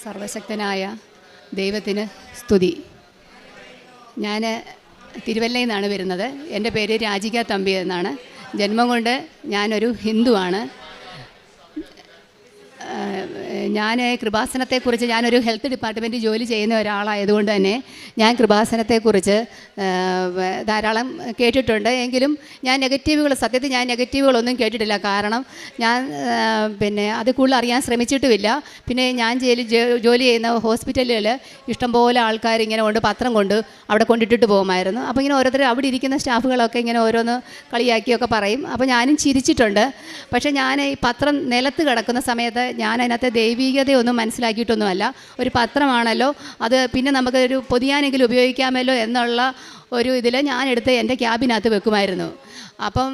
സർവശക്തനായ ദൈവത്തിന് സ്തുതി. ഞാൻ തിരുവല്ലയിൽ നിന്നാണ് വരുന്നത്. എൻ്റെ പേര് രാജിക തമ്പി എന്നാണ്. ജന്മം കൊണ്ട് ഞാനൊരു ഹിന്ദുവാണ്. ഞാൻ കൃപാസനത്തെക്കുറിച്ച് ഞാനൊരു ഹെൽത്ത് ഡിപ്പാർട്ട്മെൻറ്റിൽ ജോലി ചെയ്യുന്ന ഒരാളായതുകൊണ്ട് തന്നെ ഞാൻ കൃപാസനത്തെക്കുറിച്ച് ധാരാളം കേട്ടിട്ടുണ്ട്. എങ്കിലും ഞാൻ സത്യത്തിൽ ഞാൻ നെഗറ്റീവുകളൊന്നും കേട്ടിട്ടില്ല. കാരണം ഞാൻ അത് കൂടുതൽ അറിയാൻ ശ്രമിച്ചിട്ടുമില്ല. പിന്നെ ഞാൻ ജോലി ചെയ്യുന്ന ഹോസ്പിറ്റലുകളിൽ ഇഷ്ടംപോലെ ആൾക്കാർ ഇങ്ങനെ കൊണ്ട് പത്രം കൊണ്ട് അവിടെ കൊണ്ടിട്ടിട്ട് പോകുമായിരുന്നു. അപ്പോൾ ഇങ്ങനെ ഓരോരുത്തർ അവിടെ ഇരിക്കുന്ന സ്റ്റാഫുകളൊക്കെ ഇങ്ങനെ ഓരോന്ന് കളിയാക്കിയൊക്കെ പറയും. അപ്പോൾ ഞാനും ചിരിച്ചിട്ടുണ്ട്. പക്ഷേ ഞാൻ ഈ പത്രം നിലത്ത് കിടക്കുന്ന സമയത്ത് ഞാൻ അതിനകത്ത് ദൈവികതയൊന്നും മനസ്സിലാക്കിയിട്ടൊന്നുമല്ല. ഒരു പത്രമാണല്ലോ, അത് പിന്നെ നമുക്കൊരു പൊതിയാനെങ്കിലും ഉപയോഗിക്കാമല്ലോ എന്നുള്ള ഒരു ഇതിൽ ഞാനെടുത്ത് എൻ്റെ ക്യാബിനകത്ത് വെക്കുമായിരുന്നു. അപ്പം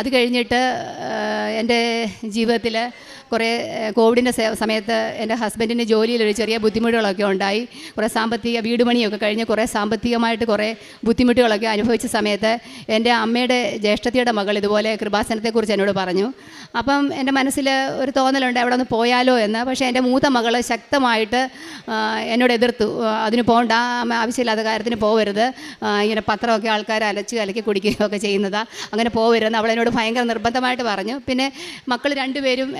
അത് കഴിഞ്ഞിട്ട് എൻ്റെ ജീവിതത്തിൽ കുറേ കോവിഡിൻ്റെ സമയത്ത് എൻ്റെ ഹസ്ബൻഡിന് ജോലിയിലൊരു ചെറിയ ബുദ്ധിമുട്ടുകളൊക്കെ ഉണ്ടായി. കുറേ വീട് പണിയൊക്കെ കഴിഞ്ഞ് കുറേ സാമ്പത്തികമായിട്ട് കുറേ ബുദ്ധിമുട്ടുകളൊക്കെ അനുഭവിച്ച സമയത്ത് എൻ്റെ അമ്മയുടെ ജ്യേഷ്ഠത്തിയുടെ മകൾ ഇതുപോലെ കൃപാസനത്തെക്കുറിച്ച് എന്നോട് പറഞ്ഞു. അപ്പം എൻ്റെ മനസ്സിൽ ഒരു തോന്നലുണ്ട് അവിടെ ഒന്ന് പോയാലോ എന്ന്. പക്ഷേ എൻ്റെ മൂത്ത മകൾ ശക്തമായിട്ട് എന്നോട് എതിർത്തു. അതിന് പോകണ്ട, ആവശ്യമില്ലാത്ത കാര്യത്തിന് പോകരുത്, ഇങ്ങനെ പത്രമൊക്കെ ആൾക്കാർ കലക്കി കുടിക്കുകയൊക്കെ ചെയ്യുന്നതാണ്, അങ്ങനെ പോകരുതെന്ന് അവളെന്നോട് ഭയങ്കര നിർബന്ധമായിട്ട് പറഞ്ഞു. പിന്നെ മക്കൾ രണ്ടുപേരും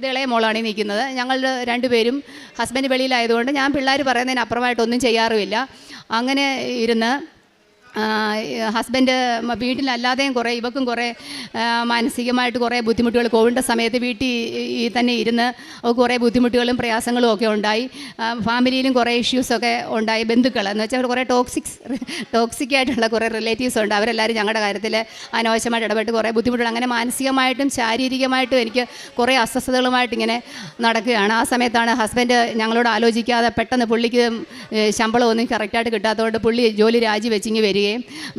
ഇളയ മോളാണ് ഈ നിൽക്കുന്നത്. ഞങ്ങൾ രണ്ടുപേരും ഹസ്ബൻഡ് വെളിയിലായതുകൊണ്ട് ഞാൻ പിള്ളേർ പറയുന്നതിന് അപ്പുറമായിട്ടൊന്നും ചെയ്യാറുമില്ല. അങ്ങനെ ഇരുന്ന് ഹസ്ബൻഡ് വീട്ടിലല്ലാതെയും ഇവക്കും കുറേ മാനസികമായിട്ട് കുറേ ബുദ്ധിമുട്ടുകൾ കോവിഡിൻ്റെ സമയത്ത് വീട്ടിൽ തന്നെ ഇരുന്ന് കുറേ ബുദ്ധിമുട്ടുകളും പ്രയാസങ്ങളും ഒക്കെ ഉണ്ടായി. ഫാമിലിയിലും കുറേ ഇഷ്യൂസൊക്കെ ഉണ്ടായി. ബന്ധുക്കൾ എന്ന് വെച്ചാൽ കുറേ ടോക്സിക്കായിട്ടുള്ള കുറേ റിലേറ്റീവ്സ് ഉണ്ട്. അവരെല്ലാവരും ഞങ്ങളുടെ കാര്യത്തിൽ അനാവശ്യമായിട്ട് ഇടപെട്ട് കുറേ ബുദ്ധിമുട്ടുകൾ, അങ്ങനെ മാനസികമായിട്ടും ശാരീരികമായിട്ടും എനിക്ക് കുറേ അസ്വസ്ഥതകളുമായിട്ട് ഇങ്ങനെ നടക്കുകയാണ്. ആ സമയത്താണ് ഹസ്ബൻഡ് ഞങ്ങളോട് ആലോചിക്കാതെ പെട്ടെന്ന് പുള്ളിക്ക് ശമ്പളമൊന്നും കറക്റ്റായിട്ട് കിട്ടാത്തതുകൊണ്ട് പുള്ളി ജോലി രാജിവെച്ചിങ്ങ്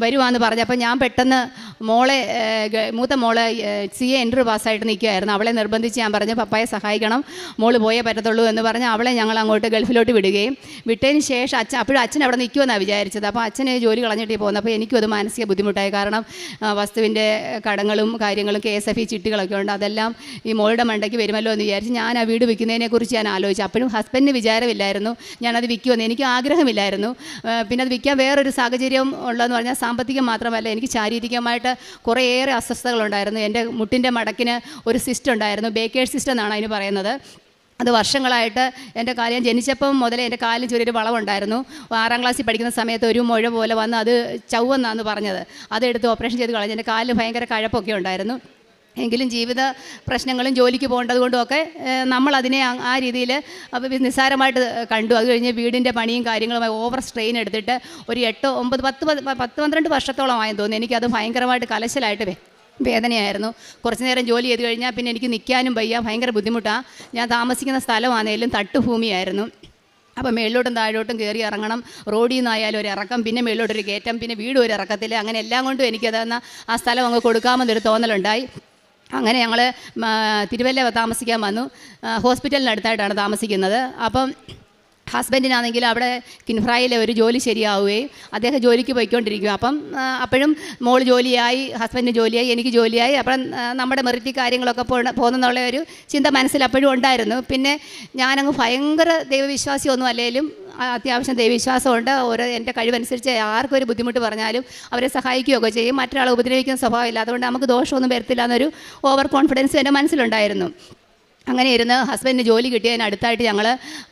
വരുവാന്ന് പറഞ്ഞപ്പോൾ ഞാൻ പെട്ടെന്ന് മൂത്ത മോളെ CA എൻട്രി പാസ്സായിട്ട് നിൽക്കുകയായിരുന്നു. അവളെ നിർബന്ധിച്ച് ഞാൻ പറഞ്ഞു പപ്പായെ സഹായിക്കണം, മോള് പോയേ പറ്റത്തുള്ളൂ എന്ന് പറഞ്ഞ് അവളെ ഞങ്ങൾ അങ്ങോട്ട് ഗൾഫിലോട്ട് വിടുകയും വിട്ടതിന് ശേഷം അപ്പോഴും അച്ഛൻ അവിടെ നിൽക്കുമെന്നാണ് വിചാരിച്ചത്. അപ്പോൾ അച്ഛന് ജോലി കളഞ്ഞിട്ട് പോകുന്നു. അപ്പോൾ എനിക്കും അത് മാനസിക ബുദ്ധിമുട്ടായി. കാരണം വസ്തുവിൻ്റെ കടങ്ങളും കാര്യങ്ങളും KSFE ചിട്ടികളൊക്കെ ഉണ്ട്. അതെല്ലാം ഈ മോളുടെ മണ്ടയ്ക്ക് വരുമല്ലോ എന്ന് വിചാരിച്ച് ഞാൻ ആ വീട് വിൽക്കുന്നതിനെക്കുറിച്ച് ഞാൻ ആലോചിച്ചു. അപ്പോഴും ഹസ്ബൻഡിന് വിചാരമില്ലായിരുന്നു ഞാനത് വിൽക്കുമെന്ന്. എനിക്ക് ആഗ്രഹമില്ലായിരുന്നു. പിന്നെ അത് വിൽക്കാൻ വേറൊരു സാഹചര്യം ഉള്ളതെന്ന് പറഞ്ഞാൽ സാമ്പത്തികം മാത്രമല്ല, എനിക്ക് ശാരീരികമായിട്ട് കുറേയേറെ അസ്വസ്ഥതകളുണ്ടായിരുന്നു. എൻ്റെ മുട്ടിൻ്റെ മടക്കിന് ഒരു സിസ്റ്റ് ഉണ്ടായിരുന്നു. ബേക്കേഴ്സ് സിസ്റ്റ് എന്നാണ് അതിന് പറയുന്നത്. അത് വർഷങ്ങളായിട്ട് എൻ്റെ കാലം ജനിച്ചപ്പം മുതലേ എൻ്റെ കാലിന് ചെറിയൊരു വളവുണ്ടായിരുന്നു. 6ാം ക്ലാസ്സിൽ പഠിക്കുന്ന സമയത്ത് ഒരു മുഴ പോലെ വന്ന് അത് ചവ്വെന്നാണ് പറഞ്ഞത്. അതെടുത്ത് ഓപ്പറേഷൻ ചെയ്ത് കളഞ്ഞ് എൻ്റെ കാലിന് ഭയങ്കര കഴപ്പൊക്കെ ഉണ്ടായിരുന്നു. എങ്കിലും ജീവിത പ്രശ്നങ്ങളും ജോലിക്ക് പോകേണ്ടതുകൊണ്ടും ഒക്കെ നമ്മളതിനെ ആ രീതിയിൽ നിസ്സാരമായിട്ട് കണ്ടു. അത് കഴിഞ്ഞ് വീടിൻ്റെ പണിയും കാര്യങ്ങളുമായി ഓവർ സ്ട്രെയിൻ എടുത്തിട്ട് ഒരു 8, 9, 10, 12 വർഷത്തോളമായെന്ന് തോന്നുന്നു. എനിക്കത് ഭയങ്കരമായിട്ട് കലശലായിട്ട് വേദനയായിരുന്നു. കുറച്ച് നേരം ജോലി ചെയ്ത് കഴിഞ്ഞാൽ പിന്നെ എനിക്ക് നിൽക്കാനും വയ്യ, ഭയങ്കര ബുദ്ധിമുട്ടാണ്. ഞാൻ താമസിക്കുന്ന സ്ഥലമാണെങ്കിലും തട്ടുഭൂമിയായിരുന്നു. അപ്പോൾ മേളിലോട്ടും താഴോട്ടും കയറി ഇറങ്ങണം, റോഡിൽ നിന്നായാലും ഒരു ഇറക്കം, പിന്നെ മേളിലോട്ടൊരു കയറ്റം, പിന്നെ വീടും ഒരു ഇറക്കത്തിൽ, അങ്ങനെ എല്ലാം കൊണ്ടും എനിക്കതെന്നാൽ ആ സ്ഥലം അങ്ങ് കൊടുക്കാമെന്നൊരു തോന്നലുണ്ടായി. അങ്ങനെ ഞങ്ങൾ തിരുവല്ല താമസിക്കാൻ വന്നു. ഹോസ്പിറ്റലിനടുത്തായിട്ടാണ് താമസിക്കുന്നത്. അപ്പം ഹസ്ബൻഡിനാണെങ്കിൽ അവിടെ കിൻഫ്രായിലെ ഒരു ജോലി ശരിയാവുകയും അദ്ദേഹം ജോലിക്ക് പോയിക്കൊണ്ടിരിക്കും. അപ്പോഴും മോൾ ജോലിയായി, ഹസ്ബൻഡിന് ജോലിയായി, എനിക്ക് ജോലിയായി. അപ്പം നമ്മുടെ മെറിറ്റ് കാര്യങ്ങളൊക്കെ പോകുന്നുള്ള ഒരു ചിന്ത മനസ്സിൽ അപ്പോഴും ഉണ്ടായിരുന്നു. പിന്നെ ഞാനങ്ങ് ഭയങ്കര ദൈവവിശ്വാസിയൊന്നും അല്ലെങ്കിലും അത്യാവശ്യം ദൈവവിശ്വാസമുണ്ട്. എൻ്റെ കഴിവനുസരിച്ച് ആർക്കും ഒരു ബുദ്ധിമുട്ട് പറഞ്ഞാലും അവരെ സഹായിക്കുകയൊക്കെ ചെയ്യും. മറ്റൊരാളെ ഉപദ്രവിക്കുന്ന സ്വഭാവം ഇല്ല. അതുകൊണ്ട് നമുക്ക് ദോഷമൊന്നും വരത്തില്ല എന്നൊരു ഓവർ കോൺഫിഡൻസ് എൻ്റെ മനസ്സിലുണ്ടായിരുന്നു. അങ്ങനെ ഇരുന്ന് ഹസ്ബൻഡിന് ജോലി കിട്ടിയതിന് അടുത്തായിട്ട് ഞങ്ങൾ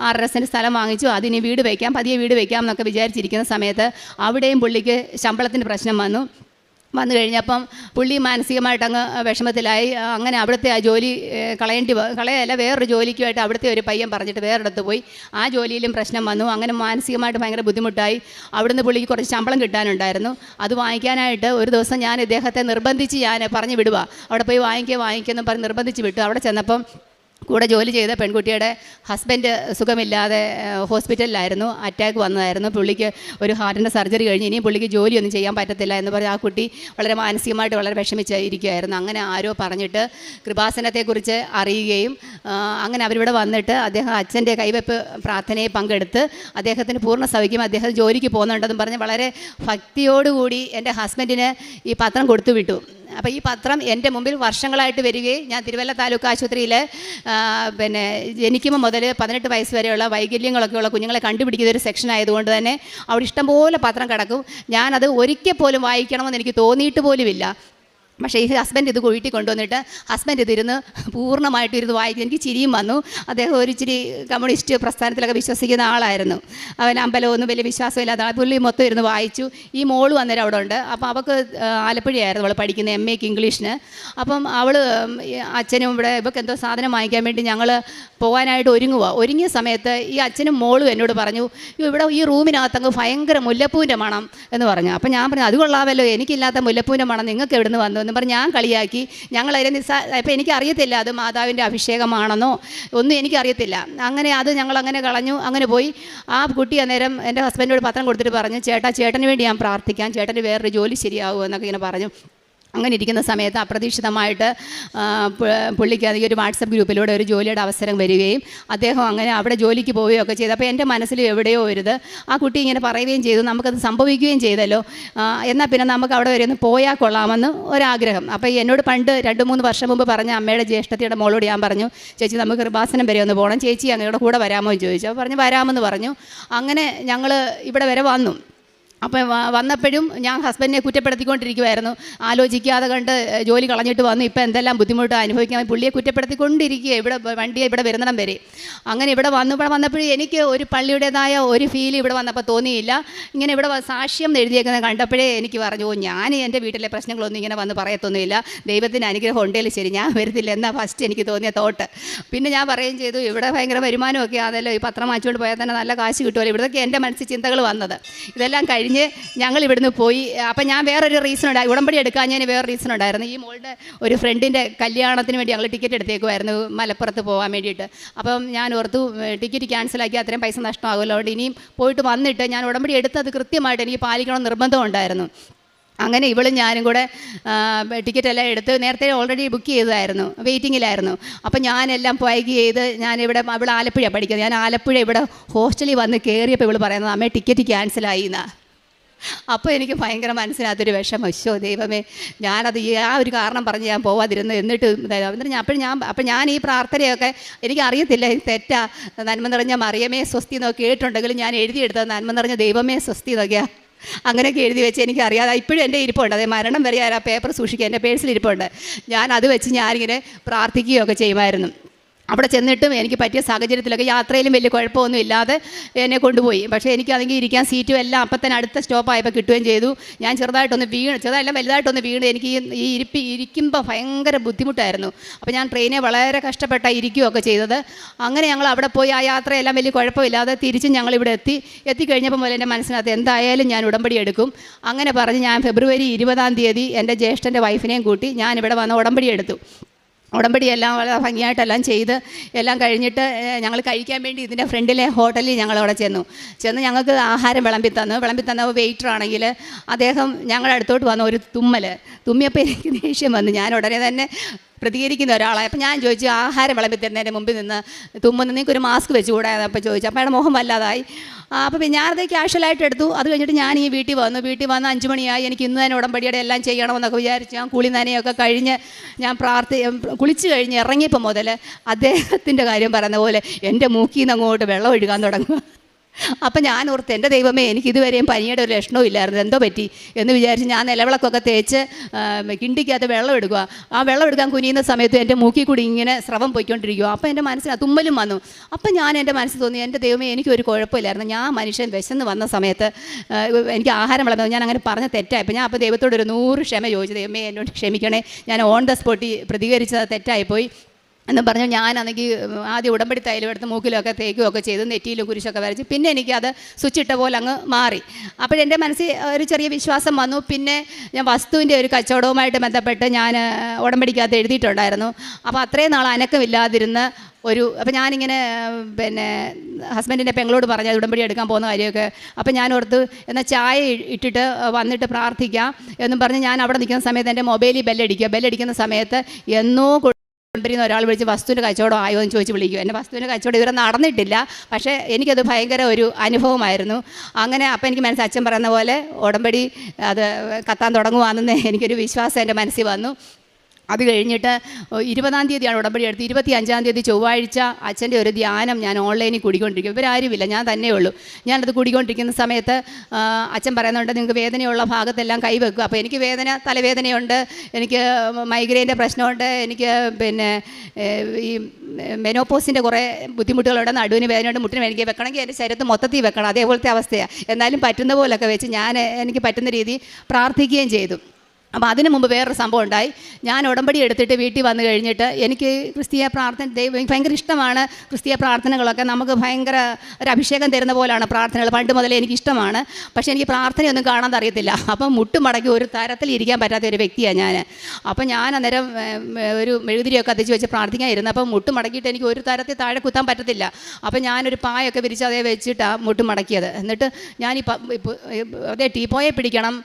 6.5 സെൻറ്റ് സ്ഥലം വാങ്ങിച്ചു. അതിന് പതിയെ വീട് വയ്ക്കാം എന്നൊക്കെ വിചാരിച്ചിരിക്കുന്ന സമയത്ത് അവിടെയും പുള്ളിക്ക് ശമ്പളത്തിൻ്റെ പ്രശ്നം വന്നു കഴിഞ്ഞപ്പം പുള്ളി മാനസികമായിട്ട് അങ്ങ് വിഷമത്തിലായി. അങ്ങനെ അവിടുത്തെ ആ ജോലി കളയല്ല, വേറൊരു ജോലിക്കുമായിട്ട് അവിടുത്തെ ഒരു പയ്യൻ പറഞ്ഞിട്ട് വേറെടുത്ത് പോയി. ആ ജോലിയിലും പ്രശ്നം വന്നു. അങ്ങനെ മാനസികമായിട്ട് ഭയങ്കര ബുദ്ധിമുട്ടായി. അവിടുന്ന് പുള്ളിക്ക് കുറച്ച് ശമ്പളം കിട്ടാനുണ്ടായിരുന്നു. അത് വാങ്ങിക്കാനായിട്ട് ഒരു ദിവസം ഞാൻ ഇദ്ദേഹത്തെ നിർബന്ധിച്ച് പറഞ്ഞു വിടുക, അവിടെ പോയി വാങ്ങിക്കുമെന്ന് പറഞ്ഞ് നിർബന്ധിച്ച് വിട്ടു. അവിടെ ചെന്നപ്പം കൂടെ ജോലി ചെയ്ത പെൺകുട്ടിയുടെ ഹസ്ബൻഡ് സുഖമില്ലാതെ ഹോസ്പിറ്റലിലായിരുന്നു, അറ്റാക്ക് വന്നതായിരുന്നു. പുള്ളിക്ക് ഒരു ഹാർട്ടിൻ്റെ സർജറി കഴിഞ്ഞ് ഇനിയും പുള്ളിക്ക് ജോലിയൊന്നും ചെയ്യാൻ പറ്റത്തില്ല എന്ന് പറഞ്ഞ് ആ കുട്ടി വളരെ മാനസികമായിട്ട് വളരെ വിഷമിച്ചിരിക്കുകയായിരുന്നു. അങ്ങനെ ആരോ പറഞ്ഞിട്ട് കൃപാസനത്തെക്കുറിച്ച് അറിയുകയും അങ്ങനെ അവരിവിടെ വന്നിട്ട് അദ്ദേഹം അച്ഛൻ്റെ കൈവെപ്പ് പ്രാർത്ഥനയിൽ പങ്കെടുത്ത് അദ്ദേഹത്തിന് പൂർണ്ണ സൗഖ്യം, അദ്ദേഹം ജോലിക്ക് പോകുന്നുണ്ടെന്നും പറഞ്ഞ് വളരെ ഭക്തിയോടുകൂടി എൻ്റെ ഹസ്ബൻഡിന് ഈ പത്രം കൊടുത്തു വിട്ടു. അപ്പോൾ ഈ പത്രം എൻ്റെ മുമ്പിൽ വർഷങ്ങളായിട്ട് വരികയും ഞാൻ തിരുവല്ല താലൂക്ക് ആശുപത്രിയിൽ പിന്നെ ജനിക്കുമ്പോൾ മുതൽ 18 വയസ്സ് വരെയുള്ള വൈകല്യങ്ങളൊക്കെ ഉള്ള കുഞ്ഞുങ്ങളെ കണ്ടുപിടിക്കുന്ന ഒരു സെക്ഷൻ ആയതുകൊണ്ട് തന്നെ അവിടെ ഇഷ്ടംപോലെ പത്രം കിടക്കും. ഞാനത് ഒരിക്കൽ പോലും വായിക്കണമെന്ന് എനിക്ക് തോന്നിയിട്ട് പോലുമില്ല. പക്ഷേ ഈ ഹസ്ബൻഡ് ഇത് വീട്ടിൽ കൊണ്ടുവന്നിട്ട് ഹസ്ബൻഡ് ഇതിരുന്ന് പൂർണ്ണമായിട്ട് ഇരുന്ന് വായിക്കും. എനിക്ക് ചിരിയും വന്നു. അദ്ദേഹം ഒരു ഇച്ചിരി കമ്മ്യൂണിസ്റ്റ് പ്രസ്ഥാനത്തിലൊക്കെ വിശ്വസിക്കുന്ന ആളായിരുന്നു. അവൻ അമ്പലമൊന്നും വലിയ വിശ്വാസമില്ലാത്ത പുള്ളി മൊത്തം ഇരുന്ന് വായിച്ചു. ഈ മോള് അന്നേരം അവിടെ ഉണ്ട്. അപ്പോൾ അവൾക്ക് ആലപ്പുഴയായിരുന്നു അവൾ പഠിക്കുന്നത്, MA ഇംഗ്ലീഷിന്. അപ്പം അവൾ അച്ഛനും ഇവിടെ ഇവർക്ക് എന്തോ സാധനം വാങ്ങിക്കാൻ വേണ്ടി ഞങ്ങൾ പോകാനായിട്ട് ഒരുങ്ങിയ സമയത്ത് ഈ അച്ഛനും മോളും എന്നോട് പറഞ്ഞു, ഇവിടെ ഈ റൂമിനകത്തങ്ങ് ഭയങ്കര മുല്ലപ്പൂവിൻ്റെ മണം എന്ന് പറഞ്ഞു. അപ്പം ഞാൻ പറഞ്ഞു, അത് കൊള്ളാമല്ലോ, എനിക്കില്ലാത്ത മുല്ലപ്പൂവിൻ്റെ മണം നിങ്ങൾക്ക് എവിടെ നിന്ന് വന്നു എന്ന് പറഞ്ഞ് ഞാൻ കളിയാക്കി. ഞങ്ങളതിനെ അപ്പോൾ എനിക്കറിയത്തില്ല അത് മാതാവിൻ്റെ അഭിഷേകമാണെന്നോ ഒന്നും എനിക്കറിയത്തില്ല. അങ്ങനെ അത് ഞങ്ങളങ്ങനെ കളഞ്ഞു. അങ്ങനെ പോയി. ആ കുട്ടി അന്നേരം എൻ്റെ ഹസ്ബൻഡിനോട് പത്രം കൊടുത്തിട്ട് പറഞ്ഞു, ചേട്ടന് വേണ്ടി ഞാൻ പ്രാർത്ഥിക്കാം, ചേട്ടന് വേറൊരു ജോലി ശരിയാവുമോ എന്നൊക്കെ ഇങ്ങനെ പറഞ്ഞു. അങ്ങനെ ഇരിക്കുന്ന സമയത്ത് അപ്രതീക്ഷിതമായിട്ട് പുള്ളിക്ക് അധികം ഒരു വാട്സപ്പ് ഗ്രൂപ്പിലൂടെ ഒരു ജോലിയുടെ അവസരം വരികയും അദ്ദേഹം അങ്ങനെ അവിടെ ജോലിക്ക് പോവുകയൊക്കെ ചെയ്തു. അപ്പോൾ എൻ്റെ മനസ്സിൽ എവിടെയോ ആ കുട്ടി ഇങ്ങനെ പറയുകയും ചെയ്തു, നമുക്കത് സംഭവിക്കുകയും ചെയ്തല്ലോ, എന്നാൽ പിന്നെ നമുക്ക് അവിടെ വരെ ഒന്ന് പോയാൽ കൊള്ളാമെന്ന് ഒരാഗ്രഹം. അപ്പോൾ എന്നോട് പണ്ട് 2-3 വർഷം മുമ്പ് പറഞ്ഞ അമ്മയുടെ ജ്യേഷ്ഠത്തിയുടെ മോളോട് ഞാൻ പറഞ്ഞു, ചേച്ചി നമുക്ക് കൃപാസനം വരെ ഒന്ന് പോകണം, ചേച്ചി അങ്ങയുടെ കൂടെ വരാമോ എന്ന് ചോദിച്ചു. അപ്പോൾ പറഞ്ഞു വരാമെന്ന് പറഞ്ഞു. അങ്ങനെ ഞങ്ങൾ ഇവിടെ വരെ വന്നു. അപ്പം വന്നപ്പോഴും ഞാൻ ഹസ്ബൻഡിനെ കുറ്റപ്പെടുത്തിക്കൊണ്ടിരിക്കുമായിരുന്നു. ആലോചിക്കാതെ കണ്ട് ജോലി കളഞ്ഞിട്ട് വന്നു, ഇപ്പം എന്തെല്ലാം ബുദ്ധിമുട്ട് അനുഭവിക്കാൻ പുള്ളിയെ കുറ്റപ്പെടുത്തിക്കൊണ്ടിരിക്കുക ഇവിടെ വണ്ടിയെ ഇവിടെ വരുന്നിടം വരെ. അങ്ങനെ ഇവിടെ വന്നപ്പോഴും എനിക്ക് ഒരു പള്ളിയുടേതായ ഒരു ഫീൽ ഇവിടെ വന്നപ്പോൾ തോന്നിയില്ല. ഇങ്ങനെ ഇവിടെ സാക്ഷ്യം എഴുതിയേക്കുന്നത് കണ്ടപ്പോഴേ എനിക്ക് പറഞ്ഞു, ഞാൻ എൻ്റെ വീട്ടിലെ പ്രശ്നങ്ങളൊന്നും ഇങ്ങനെ വന്ന് പറയത്തൊന്നുമില്ല, ദൈവത്തിൻ്റെ അനുഗ്രഹം ഉണ്ടെങ്കിൽ ശരി, ഞാൻ വരത്തില്ല എന്നാണ് ഫസ്റ്റ് എനിക്ക് തോന്നിയ തോട്ട്. പിന്നെ ഞാൻ പറയുകയും ചെയ്തു, ഇവിടെ ഭയങ്കര വരുമാനമൊക്കെ ആണല്ലോ, ഈ പത്രം വാങ്ങിച്ചുകൊണ്ട് പോയാൽ തന്നെ നല്ല കാശ് കിട്ടുമല്ലോ, ഇവിടേക്ക് എൻ്റെ മനസ്സിൽ ചിന്തകൾ വന്നത്. ഇതെല്ലാം കഴിഞ്ഞ് ഞങ്ങൾ ഇവിടുന്ന് പോയി. അപ്പം ഞാൻ വേറൊരു റീസൺ ഉണ്ടായി, ഉടമ്പടി എടുക്കാൻ ഞാൻ വേറെ റീസൺ ഉണ്ടായിരുന്നു. ഈ മോളുടെ ഒരു ഫ്രണ്ടിൻ്റെ കല്യാണത്തിന് വേണ്ടി ഞങ്ങൾ ടിക്കറ്റ് എടുത്തേക്കുമായിരുന്നു മലപ്പുറത്ത് പോകാൻ വേണ്ടിയിട്ട്. അപ്പം ഞാൻ ഓർത്തു ടിക്കറ്റ് ക്യാൻസലാക്കി അത്രയും പൈസ നഷ്ടമാകുമല്ലോ, അതുകൊണ്ട് ഇനിയും പോയിട്ട് വന്നിട്ട് ഞാൻ ഉടമ്പടി എടുത്തത് കൃത്യമായിട്ട് എനിക്ക് പാലിക്കണം നിർബന്ധം ഉണ്ടായിരുന്നു. അങ്ങനെ ഇവളും ഞാനും കൂടെ ടിക്കറ്റെല്ലാം എടുത്ത് നേരത്തെ ഓൾറെഡി ബുക്ക് ചെയ്തതായിരുന്നു, വെയിറ്റിങ്ങിലായിരുന്നു. അപ്പം ഞാനെല്ലാം പാക്ക് ചെയ്ത് ഞാനിവിടെ ഇവിടെ ആലപ്പുഴ പഠിക്കുന്നത്, ഞാൻ ആലപ്പുഴ ഇവിടെ ഹോസ്റ്റലിൽ വന്ന് കയറിയപ്പോൾ ഇവൾ പറയുന്നത് അമ്മേ ടിക്കറ്റ് ക്യാൻസലായി എന്നാ. അപ്പോൾ എനിക്ക് ഭയങ്കര മനസ്സിനകത്തൊരു വിഷമം, ദൈവമേ ഞാനത് ഒരു കാരണം പറഞ്ഞ് ഞാൻ പോവാതിരുന്നു. എന്നിട്ട് അപ്പോൾ ഞാൻ ഈ പ്രാർത്ഥനയൊക്കെ എനിക്കറിയത്തില്ല തെറ്റാ, നന്മ നിറഞ്ഞ മറിയമേ സ്വസ്തി എന്നൊക്കെ കേട്ടിട്ടുണ്ടെങ്കിലും ഞാൻ എഴുതിയെടുത്തത് നന്മ നിറഞ്ഞ ദൈവമേ സ്വസ്തി എന്നൊക്കെയാണ്. അങ്ങനെയൊക്കെ എഴുതി വെച്ച് എനിക്കറിയാതെ ഇപ്പോഴും എൻ്റെ ഇരിപ്പുണ്ട്, അതേ മരണം വരെ ആ പേപ്പർ സൂക്ഷിക്കുക, എൻ്റെ പേഴ്സിൽ ഇരിപ്പുണ്ട്. ഞാൻ അത് വെച്ച് ഞാനിങ്ങനെ പ്രാർത്ഥിക്കുകയൊക്കെ ചെയ്യുമായിരുന്നു. അവിടെ ചെന്നിട്ടും എനിക്ക് പറ്റിയ സാഹചര്യത്തിലൊക്കെ യാത്രയിലും വലിയ കുഴപ്പമൊന്നും ഇല്ലാതെ എന്നെ കൊണ്ടുപോയി. പക്ഷേ എനിക്കതെങ്കിൽ ഇരിക്കാൻ സീറ്റും എല്ലാം അപ്പം തന്നെ അടുത്ത സ്റ്റോപ്പായപ്പോൾ കിട്ടുകയും ചെയ്തു. ഞാൻ ചെറുതായിട്ടൊന്ന് വലുതായിട്ടൊന്ന് വീണ് എനിക്ക് ഈ ഇരിക്കുമ്പോൾ ഭയങ്കര ബുദ്ധിമുട്ടായിരുന്നു. അപ്പോൾ ഞാൻ ട്രെയിനെ വളരെ കഷ്ടപ്പെട്ടാണ് ഇരിക്കുകയൊക്കെ ചെയ്തത്. അങ്ങനെ ഞങ്ങൾ അവിടെ പോയി ആ യാത്രയെല്ലാം വലിയ കുഴപ്പമില്ലാതെ തിരിച്ചും ഞങ്ങളിവിടെ എത്തിക്കഴിഞ്ഞപ്പോൾ മുതൽ എൻ്റെ മനസ്സിനകത്ത് എന്തായാലും ഞാൻ ഉടമ്പടി എടുക്കും. അങ്ങനെ പറഞ്ഞ് ഞാൻ ഫെബ്രുവരി 20-ാം തീയതി എൻ്റെ ജ്യേഷ്ഠൻ്റെ വൈഫിനെയും കൂട്ടി ഞാനിവിടെ വന്ന് ഉടമ്പടി എടുത്തു. ഉടമ്പടിയെല്ലാം വളരെ ഭംഗിയായിട്ടെല്ലാം ചെയ്ത് എല്ലാം കഴിഞ്ഞിട്ട് ഞങ്ങൾ കഴിക്കാൻ വേണ്ടി ഇതിൻ്റെ ഫ്രണ്ടിലെ ഹോട്ടലിൽ ഞങ്ങളവിടെ ചെന്ന് ഞങ്ങൾക്ക് ആഹാരം വിളമ്പി തന്ന വെയിറ്റർ ആണെങ്കിൽ അദ്ദേഹം ഞങ്ങളുടെ അടുത്തോട്ട് വന്ന ഒരു തുമ്മിയപ്പോൾ എനിക്ക് ദേഷ്യം വന്നു. ഞാൻ ഉടനെ തന്നെ പ്രതികരിക്കുന്ന ഒരാളാണ്. അപ്പോൾ ഞാൻ ചോദിച്ചു, ആഹാരം വിളമ്പി തരുന്നതിൻ്റെ മുമ്പിൽ നിന്ന് നിങ്ങൾക്കൊരു മാസ്ക് വെച്ച് കൂടാതെ അപ്പോൾ ചോദിച്ചു. അപ്പോൾ അയാളുടെ മുഖം വല്ലാതായി. അപ്പോൾ പിന്നെ ഞാനത് ക്യാഷ്വലായിട്ട് എടുത്തു. അത് കഴിഞ്ഞിട്ട് ഞാൻ ഈ വീട്ടിൽ വന്ന് 5 മണിയായി. എനിക്ക് ഇന്ന് തന്നെ ഉടമ്പടിയുടെ എല്ലാം ചെയ്യണമെന്നൊക്കെ വിചാരിച്ചു. ഞാൻ കുളി നനയൊക്കെ കഴിഞ്ഞ് ഞാൻ കുളിച്ച് കഴിഞ്ഞ് ഇറങ്ങിയപ്പോൾ മുതൽ അദ്ദേഹത്തിൻ്റെ കാര്യം പറയുന്ന പോലെ എൻ്റെ മൂക്കിൽ നിന്ന് അങ്ങോട്ട് വെള്ളം ഒഴുകാൻ തുടങ്ങും. അപ്പം ഞാൻ ഓർത്ത്, എൻ്റെ ദൈവമേ എനിക്കിതുവരെയും പനിയുടെ ഒരു ലക്ഷണവും ഇല്ലായിരുന്നു, എന്തോ പറ്റി എന്ന് വിചാരിച്ച് ഞാൻ നിലവിളക്കൊക്കെ തേച്ച് കിണ്ടിക്കകത്ത് വെള്ളം എടുക്കുക. ആ വെള്ളം എടുക്കാൻ കുനിയുന്ന സമയത്ത് എൻ്റെ മൂക്കിൽ കൂടി ഇങ്ങനെ സ്രവം പോയിക്കൊണ്ടിരിക്കുക. അപ്പോൾ എൻ്റെ മനസ്സിന് തുമ്മലും വന്നു. അപ്പം ഞാൻ എൻ്റെ മനസ്സിൽ തോന്നി, എൻ്റെ ദൈവമേ എനിക്കൊരു കുഴപ്പമില്ലായിരുന്നു, ഞാൻ മനുഷ്യൻ വിശന്ന് വന്ന സമയത്ത് എനിക്ക് ആഹാരം വിളമ്പുന്നത് ഞാൻ അങ്ങനെ പറഞ്ഞ തെറ്റായിപ്പോൾ ഞാൻ അപ്പോൾ ദൈവത്തോട് ഒരു 100 ക്ഷമ ചോദിച്ചു, ദൈവമേ എന്നോട് ക്ഷമിക്കണേ, ഞാൻ ഓൺ ദ സ്പോട്ടിൽ പ്രതികരിച്ചത് തെറ്റായിപ്പോയി എന്ന് പറഞ്ഞു. ഞാനാണെങ്കിൽ ആദ്യം ഉടമ്പടി തൈലം എടുത്ത് മൂക്കിലൊക്കെ തേക്കുകയൊക്കെ ചെയ്ത് നെറ്റിയിലും കുരിശൊക്കെ വരച്ച് പിന്നെ എനിക്കത് സ്വിച്ചിട്ട പോലെ അങ്ങ് മാറി. അപ്പോഴെൻ്റെ മനസ്സിൽ ഒരു ചെറിയ വിശ്വാസം വന്നു. പിന്നെ ഞാൻ വസ്തുവിൻ്റെ ഒരു കച്ചവടവുമായിട്ട് ബന്ധപ്പെട്ട് ഞാൻ ഉടമ്പടിക്കകത്ത് എഴുതിയിട്ടുണ്ടായിരുന്നു. അപ്പോൾ അത്രയും നാൾ അനക്കമില്ലാതിരുന്ന് അപ്പോൾ ഞാനിങ്ങനെ ഹസ്ബൻഡിൻ്റെ പെങ്ങളോട് പറഞ്ഞത് ഉടമ്പടി എടുക്കാൻ പോകുന്ന കാര്യമൊക്കെ. അപ്പോൾ ഞാൻ ഓർത്ത് എന്നാൽ ചായ ഇട്ടിട്ട് വന്നിട്ട് പ്രാർത്ഥിക്കാം എന്നും പറഞ്ഞ് ഞാൻ അവിടെ നിൽക്കുന്ന സമയത്ത് എൻ്റെ മൊബൈലിൽ ബെല്ലടിക്കുന്ന സമയത്ത് എന്നോ കൊണ്ടിരുന്ന ഒരാൾ വിളിച്ച് വസ്തുവിൻ്റെ കച്ചവടം ആയോ എന്ന് ചോദിച്ച് വിളിക്കും. എൻ്റെ വസ്തുവിൻ്റെ കച്ചവടം ഇതുവരെ നടന്നിട്ടില്ല, പക്ഷേ എനിക്കത് ഭയങ്കര ഒരു അനുഭവമായിരുന്നു. അങ്ങനെ അപ്പം എനിക്ക് മനസ്സിൽ അച്ഛൻ പറയുന്ന പോലെ ഉടമ്പടി അത് കത്താൻ തുടങ്ങുവാണെന്ന് എനിക്കൊരു വിശ്വാസം എൻ്റെ മനസ്സിൽ വന്നു. അത് കഴിഞ്ഞിട്ട് 20-ാം തീയതിയാണ് ഉടമ്പടി എടുത്ത്. 25-ാം തീയതി ചൊവ്വാഴ്ച അച്ഛൻ്റെ ഒരു ധ്യാനം ഞാൻ ഓൺലൈനിൽ കൂടിക്കൊണ്ടിരിക്കും. ഇവരാരുമില്ല, ഞാൻ തന്നെ ഉള്ളൂ. ഞാനത് കൂടിക്കൊണ്ടിരിക്കുന്ന സമയത്ത് അച്ഛൻ പറയുന്നുണ്ട്, നിങ്ങൾക്ക് വേദനയുള്ള ഭാഗത്തെല്ലാം കൈവെക്കുക. അപ്പോൾ എനിക്ക് തലവേദനയുണ്ട്, എനിക്ക് മൈഗ്രെയിൻ്റെ പ്രശ്നമുണ്ട്, എനിക്ക് പിന്നെ ഈ മെനോപോസിൻ്റെ കുറേ ബുദ്ധിമുട്ടുകളുണ്ട്, നടുവിന് വേദനയുണ്ട്, മുട്ടിന് എനിക്ക് വെക്കണമെങ്കിൽ എൻ്റെ ശരീരത്ത് മൊത്തത്തിൽ വെക്കണം, അതേപോലത്തെ അവസ്ഥയാണ്. എന്നാലും പറ്റുന്ന പോലൊക്കെ വെച്ച് എനിക്ക് പറ്റുന്ന രീതി പ്രാർത്ഥിക്കുകയും ചെയ്തു. അപ്പോൾ അതിന് മുമ്പ് വേറൊരു സംഭവം ഉണ്ടായി. ഞാൻ ഉടമ്പടി എടുത്തിട്ട് വീട്ടിൽ വന്നു കഴിഞ്ഞിട്ട് എനിക്ക് ക്രിസ്തീയ പ്രാർത്ഥന ഭയങ്കര ഇഷ്ടമാണ്. ക്രിസ്തീയ പ്രാർത്ഥനകളൊക്കെ നമുക്ക് ഭയങ്കര ഒരു അഭിഷേകം തരുന്ന പോലെയാണ് പ്രാർത്ഥനകൾ. പണ്ട് മുതലേ എനിക്കിഷ്ടമാണ്. പക്ഷേ എനിക്ക് പ്രാർത്ഥനയൊന്നും കാണാൻ അറിയത്തില്ല. അപ്പം മുട്ടുമടക്കി ഒരു തരത്തിൽ ഇരിക്കാൻ പറ്റാത്ത ഒരു വ്യക്തിയാണ് ഞാൻ. അപ്പം ഞാൻ അന്നേരം ഒരു മെഴുകുതിരിയൊക്കെ കത്തിച്ച് വെച്ച് പ്രാർത്ഥിക്കാനിരുന്നു. അപ്പം മുട്ടുമടക്കിയിട്ട് എനിക്ക് ഒരു തരത്തിൽ താഴെ കുത്താൻ പറ്റത്തില്ല. അപ്പം ഞാനൊരു പായൊക്കെ വിരിച്ച് അതേ വെച്ചിട്ടാണ് മുട്ടുമടക്കിയത്. എന്നിട്ട് ഞാൻ അതേ ടീപ്പോയെ പിടിക്കണം,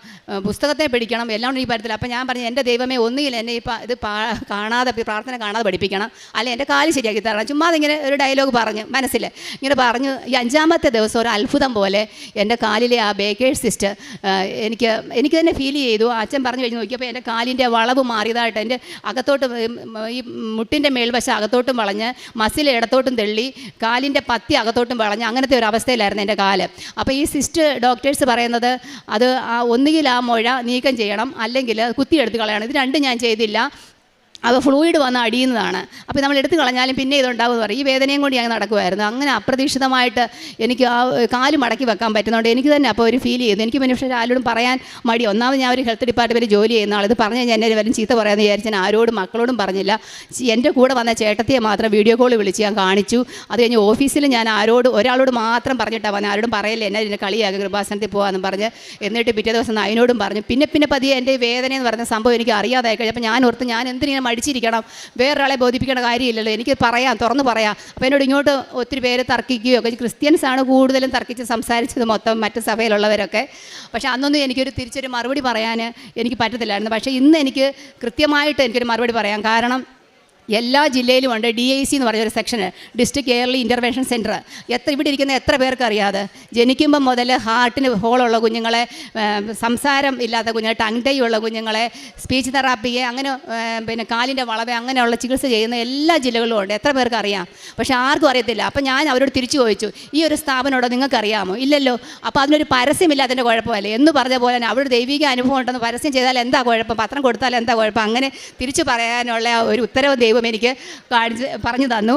പുസ്തകത്തെ പിടിക്കണം, എല്ലാം ഈ പറ്റത്തില്ല. അപ്പം ഞാൻ പറഞ്ഞു, എൻ്റെ ദൈവമേ, ഒന്നുകിൽ എന്നെ ഇത് പ്രാർത്ഥന കാണാതെ പഠിപ്പിക്കണം, അല്ലെങ്കിൽ എൻ്റെ കാല് ശരിയാക്കി തരണം. ചുമ്മാ അതിങ്ങനെ ഒരു ഡയലോഗ് പറഞ്ഞു മനസ്സിൽ ഇങ്ങനെ പറഞ്ഞു. ഈ 5-ാമത്തെ ദിവസം ഒരു അത്ഭുതം പോലെ എൻ്റെ കാലിലെ ആ ബേക്കേഴ്സ് സിസ്റ്റ് എനിക്ക് തന്നെ ഫീൽ ചെയ്തു. അച്ഛൻ പറഞ്ഞു കഴിഞ്ഞ് നോക്കിയപ്പോൾ എൻ്റെ കാലിൻ്റെ വളവ് മാറിയതായിട്ട്, എൻ്റെ അകത്തോട്ട് ഈ മുട്ടിൻ്റെ മേൽവശം അകത്തോട്ടും വളഞ്ഞ്, മസിൽ ഇടത്തോട്ടും തെള്ളി, കാലിൻ്റെ പത്തി അകത്തോട്ടും വളഞ്ഞ്, അങ്ങനത്തെ ഒരു അവസ്ഥയിലായിരുന്നു എൻ്റെ കാല്. അപ്പോൾ ഈ സിസ്റ്റ് ഡോക്ടേഴ്സ് പറയുന്നത് അത് ഒന്നുകിൽ ആ മുഴ നീക്കം ചെയ്യണം, അല്ലെങ്കിൽ കുത്തിയെടുത്ത് കളയണം. ഇത് രണ്ടും ഞാൻ ചെയ്തില്ല. അത് ഫ്ലൂയിഡ് വന്ന് അടിയുന്നതാണ്. അപ്പോൾ നമ്മൾ എടുത്ത് കളഞ്ഞാലും പിന്നെ ഇതുണ്ടാകുമെന്ന് പറയും. ഈ വേദനയും കൊണ്ട് ഞാൻ നടക്കുമായിരുന്നു. അങ്ങനെ അപ്രതീക്ഷിതമായിട്ട് എനിക്ക് ആ കാല് മടക്കി വെക്കാൻ പറ്റുന്നതുകൊണ്ട് എനിക്ക് തന്നെ അപ്പോൾ ഒരു ഫീൽ ചെയ്തു. എനിക്ക് മനുഷ്യർ ആരോടും പറയാൻ മടി. ഒന്നാമത് ഞാൻ ഒരു ഹെൽത്ത് ഡിപ്പാർട്ട്മെൻറ്റ് ജോലി ചെയ്യുന്ന ആൾ. ഇത് പറഞ്ഞു കഴിഞ്ഞാൽ എന്നെ വരും ചീത്ത പറയാമെന്ന് വിചാരിച്ച് ഞാൻ ആരോടും മക്കളോടും പറഞ്ഞില്ല. എൻ്റെ കൂടെ വന്ന ചേട്ടത്തിയെ മാത്രം വീഡിയോ കോൾ വിളിച്ച് ഞാൻ കാണിച്ചു. അത് കഴിഞ്ഞ് ഓഫീസിൽ ഞാൻ ഒരാളോട് മാത്രം പറഞ്ഞിട്ടാണ് വന്നത്. ആരോടും പറയില്ല, എന്നെ ഇതിൻ്റെ കളിയാക്കി കൃപാസനത്തിൽ പോകാമെന്ന് പറഞ്ഞ്. എന്നിട്ട് പിറ്റേ ദിവസം അതിനോടും പറഞ്ഞു. പിന്നെ പതിയെ എൻ്റെ വേദന എന്ന് പറയുന്ന സംഭവം എനിക്ക് അറിയാതായി കഴിഞ്ഞപ്പോൾ ഞാൻ ഓർത്ത്, ഞാൻ എന്തിനാണ് മടിച്ചിരിക്കണം, വേറൊരാളെ ബോധിപ്പിക്കേണ്ട കാര്യമില്ലല്ലോ, എനിക്ക് തുറന്ന് പറയാം. അപ്പോൾ എന്നോട് ഇങ്ങോട്ട് ഒത്തിരി പേര് തർക്കിക്കുകയൊക്കെ. ക്രിസ്ത്യൻസാണ് കൂടുതലും തർക്കിച്ച് സംസാരിച്ചത് മൊത്തം, മറ്റ് സഭയിലുള്ളവരൊക്കെ. പക്ഷേ അന്നൊന്നും എനിക്കൊരു തിരിച്ചൊരു മറുപടി പറയാൻ എനിക്ക് പറ്റത്തില്ലായിരുന്നു. പക്ഷേ ഇന്ന് എനിക്ക് കൃത്യമായിട്ട് എനിക്കൊരു മറുപടി പറയാം. കാരണം എല്ലാ ജില്ലയിലും ഉണ്ട് DIC എന്ന് പറഞ്ഞൊരു സെക്ഷന്, ഡിസ്ട്രിക്ട് എയർലി ഇൻ്റർവെൻഷൻ സെൻറ്റർ. ഇവിടെ ഇരിക്കുന്ന എത്ര പേർക്ക് അറിയാതെ? ജനിക്കുമ്പം മുതൽ ഹാർട്ടിന് ഹോളുള്ള കുഞ്ഞുങ്ങളെ, സംസാരം ഇല്ലാത്ത കുഞ്ഞുങ്ങളെ, ടങ് ടൈ ഉള്ള കുഞ്ഞുങ്ങളെ, സ്പീച്ച് തെറാപ്പിയെ, അങ്ങനെ പിന്നെ കാലിൻ്റെ വളവെ, അങ്ങനെയുള്ള ചികിത്സ ചെയ്യുന്ന എല്ലാ ജില്ലകളിലും ഉണ്ട്. എത്ര പേർക്ക് അറിയാം? പക്ഷേ ആർക്കും അറിയത്തില്ല. അപ്പം ഞാൻ അവരോട് തിരിച്ചു ചോദിച്ചു, ഈ ഒരു സ്ഥാപനമോട് നിങ്ങൾക്ക് അറിയാമോ? ഇല്ലല്ലോ. അപ്പോൾ അതിനൊരു പരസ്യമില്ലാത്തതിൻ്റെ കുഴപ്പമല്ലേ എന്ന് പറഞ്ഞ പോലെ തന്നെ അവിടെ ദൈവിക അനുഭവം ഉണ്ടെന്ന് പരസ്യം ചെയ്താൽ എന്താ കുഴപ്പം, പത്രം കൊടുത്താൽ എന്താ കുഴപ്പം? അങ്ങനെ തിരിച്ചു പറയാനുള്ള ഒരു ഉത്തരവ് ദൈവം എനിക്ക് പറഞ്ഞു തന്നു.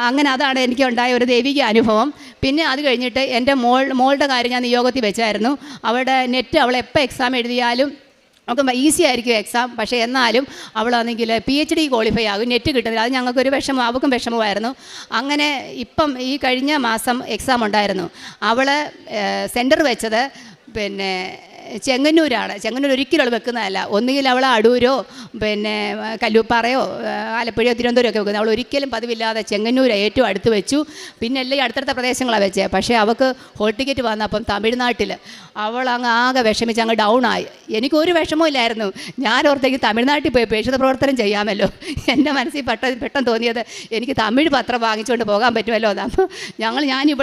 അങ്ങനെ അതാണ് എനിക്ക് ഉണ്ടായ ഒരു ദൈവിക അനുഭവം. പിന്നെ അത് കഴിഞ്ഞിട്ട് എൻ്റെ മോളുടെ കാര്യം ഞാൻ നിയോഗത്തിൽ വെച്ചായിരുന്നു. അവിടെ നെറ്റ് അവൾ എപ്പോൾ എക്സാം എഴുതിയാലും നമുക്ക് ഈസി ആയിരിക്കും എക്സാം. പക്ഷേ എന്നാലും അവളാണെങ്കിൽ PhD ക്വാളിഫൈ ആകും, നെറ്റ് കിട്ടുന്നില്ല. അത് ഞങ്ങൾക്കൊരു വിഷമം, അവൾക്കും വിഷമമായിരുന്നു. അങ്ങനെ ഇപ്പം ഈ കഴിഞ്ഞ മാസം എക്സാം ഉണ്ടായിരുന്നു. അവൾ സെൻറ്റർ വെച്ചത് പിന്നെ ചെങ്ങന്നൂരാണ്. ചെങ്ങന്നൂർ ഒരിക്കലും അവൾ വെക്കുന്നതല്ല. ഒന്നുകിൽ അവൾ അടൂരോ പിന്നെ കല്ലൂപ്പാറയോ ആലപ്പുഴയോ തിരുവനന്തപുരം ഒക്കെ വെക്കുന്നത്. അവൾ ഒരിക്കലും പതിവില്ലാതെ ചെങ്ങന്നൂർ ഏറ്റവും അടുത്ത് വെച്ചു. പിന്നെ എല്ലാം അടുത്തടുത്ത പ്രദേശങ്ങളാണ് വെച്ചത്. പക്ഷേ അവൾക്ക് ഹോൾ ടിക്കറ്റ് വന്നപ്പം തമിഴ്നാട്ടിൽ അവൾ ആകെ വിഷമിച്ച് അങ്ങ് ഡൗൺ ആയി. എനിക്കൊരു വിഷമവും ഇല്ലായിരുന്നു. ഞാൻ ഓർത്തേക്ക് തമിഴ്നാട്ടിൽ പോയി പ്രേക്ഷിത പ്രവർത്തനം ചെയ്യാമല്ലോ. എൻ്റെ മനസ്സിൽ പെട്ടെന്ന് തോന്നിയത് എനിക്ക് തമിഴ് പത്രം വാങ്ങിച്ചുകൊണ്ട് പോകാൻ പറ്റുമല്ലോ. അപ്പോൾ